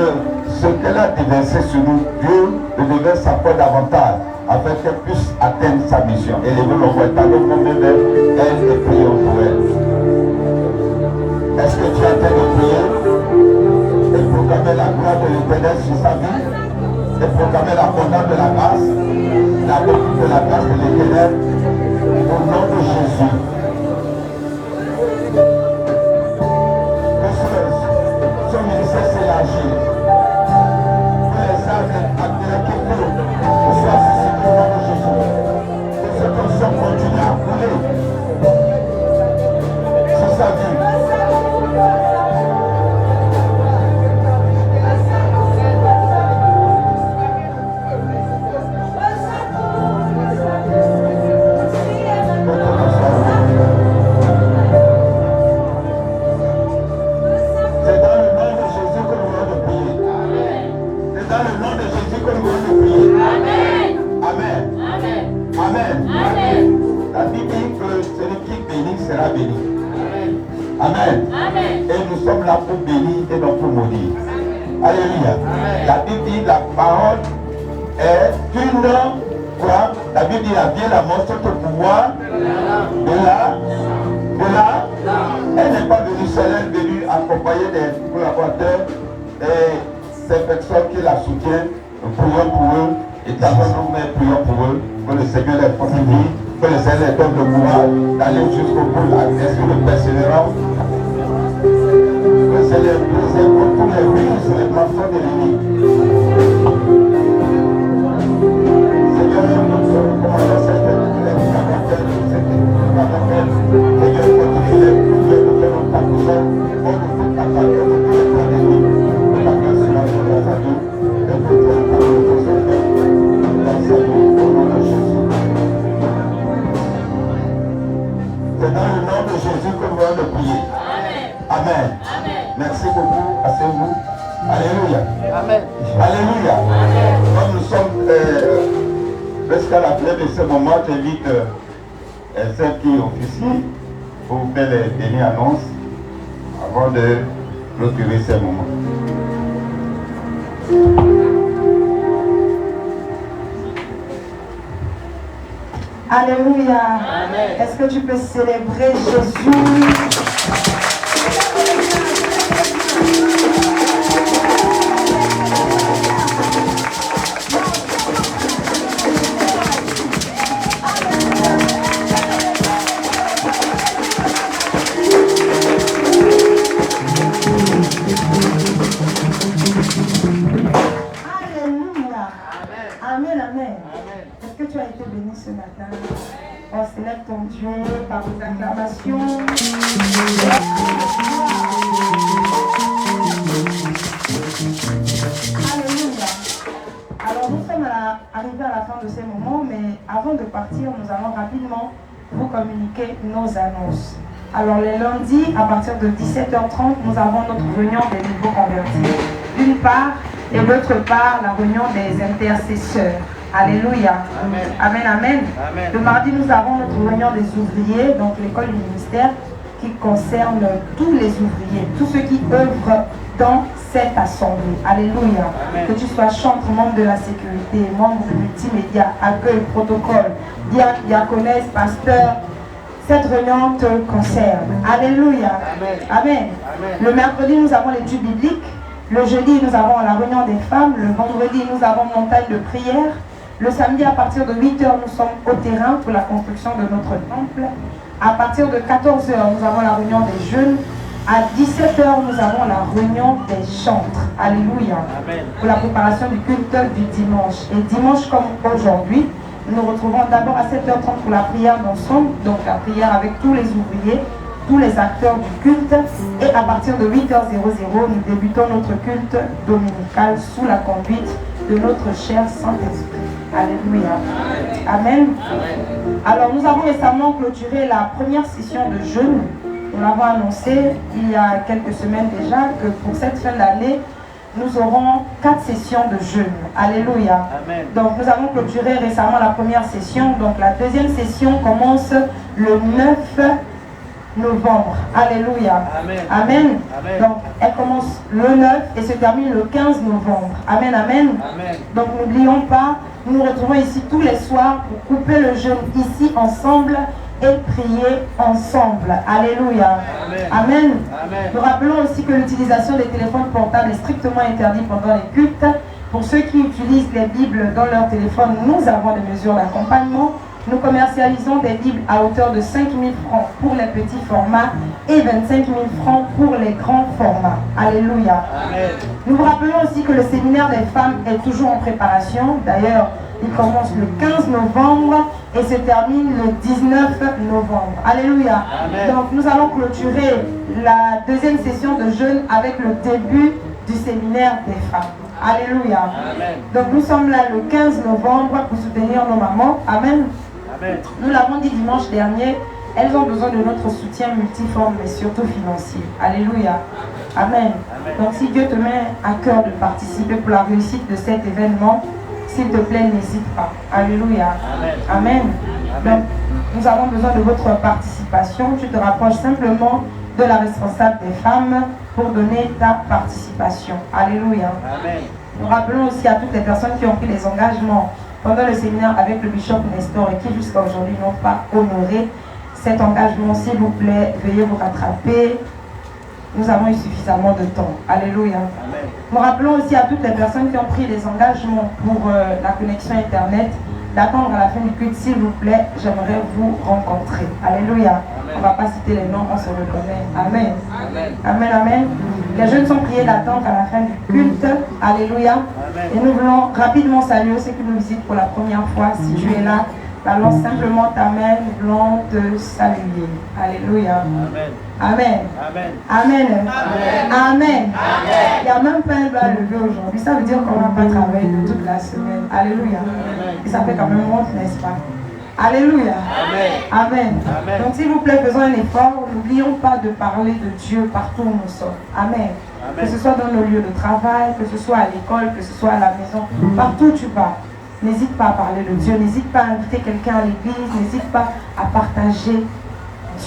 ce qu'elle a déversé sur nous, Dieu le déverse encore davantage afin qu'elle puisse atteindre sa mission. Élevez le voix, tendons nos mains vers elle et prions pour elle. Est-ce que tu es en train de prier et proclamer la gloire de l'Éternel sur sa vie et proclamer l'abondance de la grâce, la beauté de la grâce de l'Éternel au nom de Jésus? Que son ministère s'élargit. Que les âmes qui coulent soient suscités au nom de Jésus. Que cette onction continue à couler sur sa vie. Amen. Amen. Et nous sommes là pour bénir et non pour maudire. Alléluia. Amen. La Bible dit la parole est une quoi? La Bible dit la vie et la mort sont au pouvoir de la. Elle n'est pas venue seule, elle est venue accompagnée des collaborateurs et ces personnes qui la soutiennent. Nous prions pour eux et d'abord nous prions pour eux. Que le Seigneur les fortifie, que le Seigneur les donne le pouvoir d'aller jusqu'au bout de l'esprit de persévérance. Que c'est les plaisirs pour tous les ruses, les mensonges de l'ennemi. Seigneur, nous commandons cette Seigneur, continue les prières de faire notre parcours. On nous fait capable de tous les plans d'ennemi. De la grâce et la grâce à Dieu. Et pour toi, la parole de ton Seigneur. Grâce à Dieu, au nom de Jésus. C'est dans le nom de Jésus que nous allons prier. Amen. Amen. Merci beaucoup. Asseyez-vous. Alléluia. Amen. Alléluia. Amen. Comme nous sommes presque à la fin de ce moment, j'invite celle qui officie pour vous faire les dernières annonces avant de clôturer ce moment. Alléluia. Amen. Est-ce que tu peux célébrer Jésus? tu as été béni ce matin? On célèbre ton Dieu par vos acclamations. Alléluia. Alors nous sommes arrivés à la fin de ces moments, mais avant de partir, nous allons rapidement vous communiquer nos annonces. Alors les lundis, à partir de 17h30, nous avons notre réunion des nouveaux convertis. D'une part, et d'autre part, la réunion des intercesseurs. Alléluia. Amen. Amen, amen. Amen. Le mardi, nous avons notre réunion des ouvriers, donc l'école du ministère, qui concerne tous les ouvriers, tous ceux qui œuvrent dans cette assemblée. Alléluia. Amen. Que tu sois chantre, membre de la sécurité, membre de multimédia, accueil, protocole, diaconesse, pasteur, cette réunion te concerne. Alléluia. Amen. Amen. Amen. Le mercredi, nous avons l'étude biblique. Le jeudi, nous avons la réunion des femmes. Le vendredi, nous avons montagne de prière. Le samedi, à partir de 8h, nous sommes au terrain pour la construction de notre temple. À partir de 14h, nous avons la réunion des jeunes. À 17h, nous avons la réunion des chantres. Alléluia. Amen. Pour la préparation du culte du dimanche. Et dimanche comme aujourd'hui, nous nous retrouvons d'abord à 7h30 pour la prière d'ensemble. Donc la prière avec tous les ouvriers, tous les acteurs du culte. Et à partir de 8h00, nous débutons notre culte dominical sous la conduite de notre cher Saint-Esprit. Alléluia. Amen. Alors nous avons récemment clôturé la première session de jeûne. Nous l'avons annoncé il y a quelques semaines déjà que pour cette fin d'année, nous aurons 4 sessions de jeûne. Alléluia. Amen. Donc nous avons clôturé récemment la première session. Donc la deuxième session commence le 9 novembre. Alléluia. Amen. Amen. Amen. Donc elle commence le 9 et se termine le 15 novembre. Amen. Amen. Amen. Donc n'oublions pas, nous nous retrouvons ici tous les soirs pour couper le jeûne ici ensemble et prier ensemble. Alléluia. Amen. Amen. Amen. Nous rappelons aussi que l'utilisation des téléphones portables est strictement interdite pendant les cultes. Pour ceux qui utilisent les Bibles dans leur téléphone, nous avons des mesures d'accompagnement. Nous commercialisons des Bibles à hauteur de 5 000 francs pour les petits formats et 25 000 francs pour les grands formats. Alléluia. Amen. Nous vous rappelons aussi que le séminaire des femmes est toujours en préparation. D'ailleurs, il commence le 15 novembre et se termine le 19 novembre. Alléluia. Amen. Donc nous allons clôturer la deuxième session de jeûne avec le début du séminaire des femmes. Alléluia. Amen. Donc nous sommes là le 15 novembre pour soutenir nos mamans. Amen. Amen. Nous l'avons dit dimanche dernier, elles ont besoin de notre soutien multiforme, mais surtout financier. Alléluia. Amen. Amen. Donc si Dieu te met à cœur de participer pour la réussite de cet événement, s'il te plaît, n'hésite pas. Alléluia. Amen. Amen. Amen. Donc, nous avons besoin de votre participation. Tu te rapproches simplement de la responsable des femmes pour donner ta participation. Alléluia. Amen. Nous rappelons aussi à toutes les personnes qui ont pris les engagements pendant le séminaire avec le bishop Nestor et qui jusqu'à aujourd'hui n'ont pas honoré cet engagement. S'il vous plaît, veuillez vous rattraper. Nous avons eu suffisamment de temps. Alléluia. Amen. Nous rappelons aussi à toutes les personnes qui ont pris des engagements pour la connexion Internet d'attendre à la fin du culte, s'il vous plaît, j'aimerais vous rencontrer. Alléluia. On ne va pas citer les noms, on se reconnaît. Amen. Amen. Amen, amen. Les jeunes sont priés d'attendre à la fin du culte. Alléluia. Amen. Et nous voulons rapidement saluer ceux qui nous visitent pour la première fois. Si tu es là, balance simplement ta main, nous voulons te saluer. Alléluia. Amen. Amen. Amen. Amen. Amen. Amen. Il n'y a même pas un doigt levé aujourd'hui. Ça veut dire qu'on n'a pas travaillé de toute la semaine. Alléluia. Et ça fait quand même honte, n'est-ce pas? Alléluia. Amen. Amen. Amen. Donc s'il vous plaît, faisons un effort. N'oublions pas de parler de Dieu partout où nous sommes. Amen. Amen. Que ce soit dans nos lieux de travail, que ce soit à l'école, que ce soit à la maison, partout où tu vas. N'hésite pas à parler de Dieu. N'hésite pas à inviter quelqu'un à l'église. N'hésite pas à partager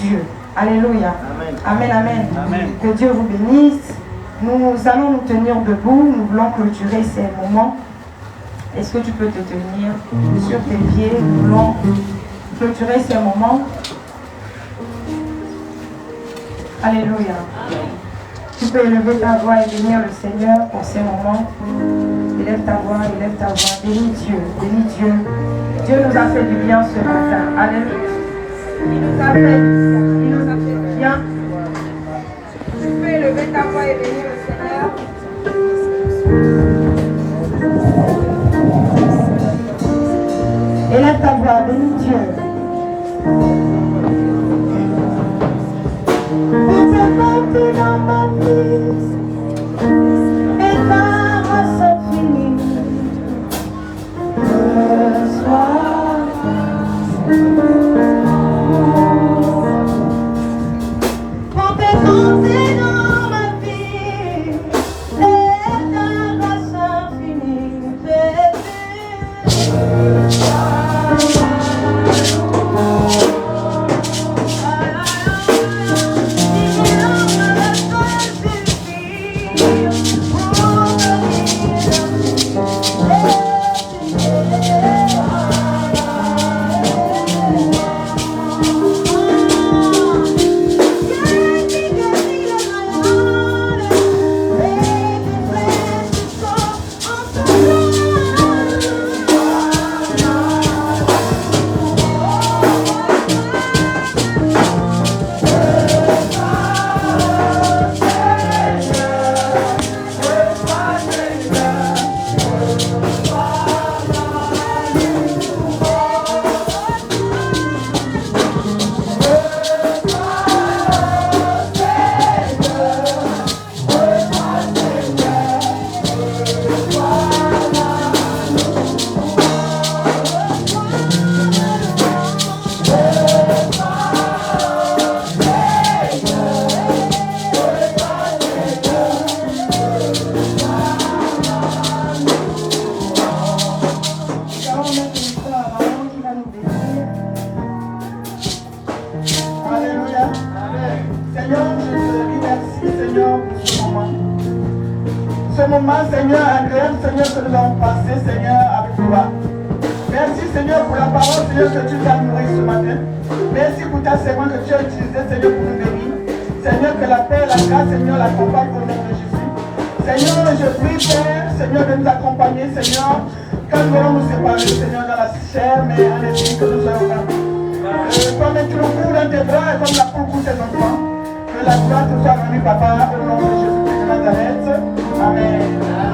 Dieu. Alléluia. Amen. Amen, amen. Amen. Que Dieu vous bénisse. Nous allons nous tenir debout. Nous voulons clôturer ces moments. Est-ce que tu peux te tenir sur tes pieds? Nous voulons clôturer ces moments. Alléluia. Tu peux élever ta voix et bénir le Seigneur pour ces moments. Élève ta voix, élève ta voix. Bénis Dieu, bénis Dieu. Dieu nous a fait du bien ce matin. Alléluia. Il nous a fait du bien. Il nous a fait du bien. Tu peux élever ta voix et bénir le Seigneur. Élève Seigneur, que tu t'as nourri ce matin. Merci pour ta servante que tu as utilisée, Seigneur, pour nous bénir. Seigneur, que la paix et la grâce, Seigneur, l'accompagnent au nom de Jésus. Seigneur, je prie, Père, Seigneur, de nous accompagner, Seigneur, quand nous allons nous séparer, Seigneur, dans la chair, mais en esprit, que nous soyons là. Comme tu nous cours dans tes bras et comme la poule court tes enfants, que la gloire te soit rendue, Papa, au nom de Jésus de Nazareth. Amen.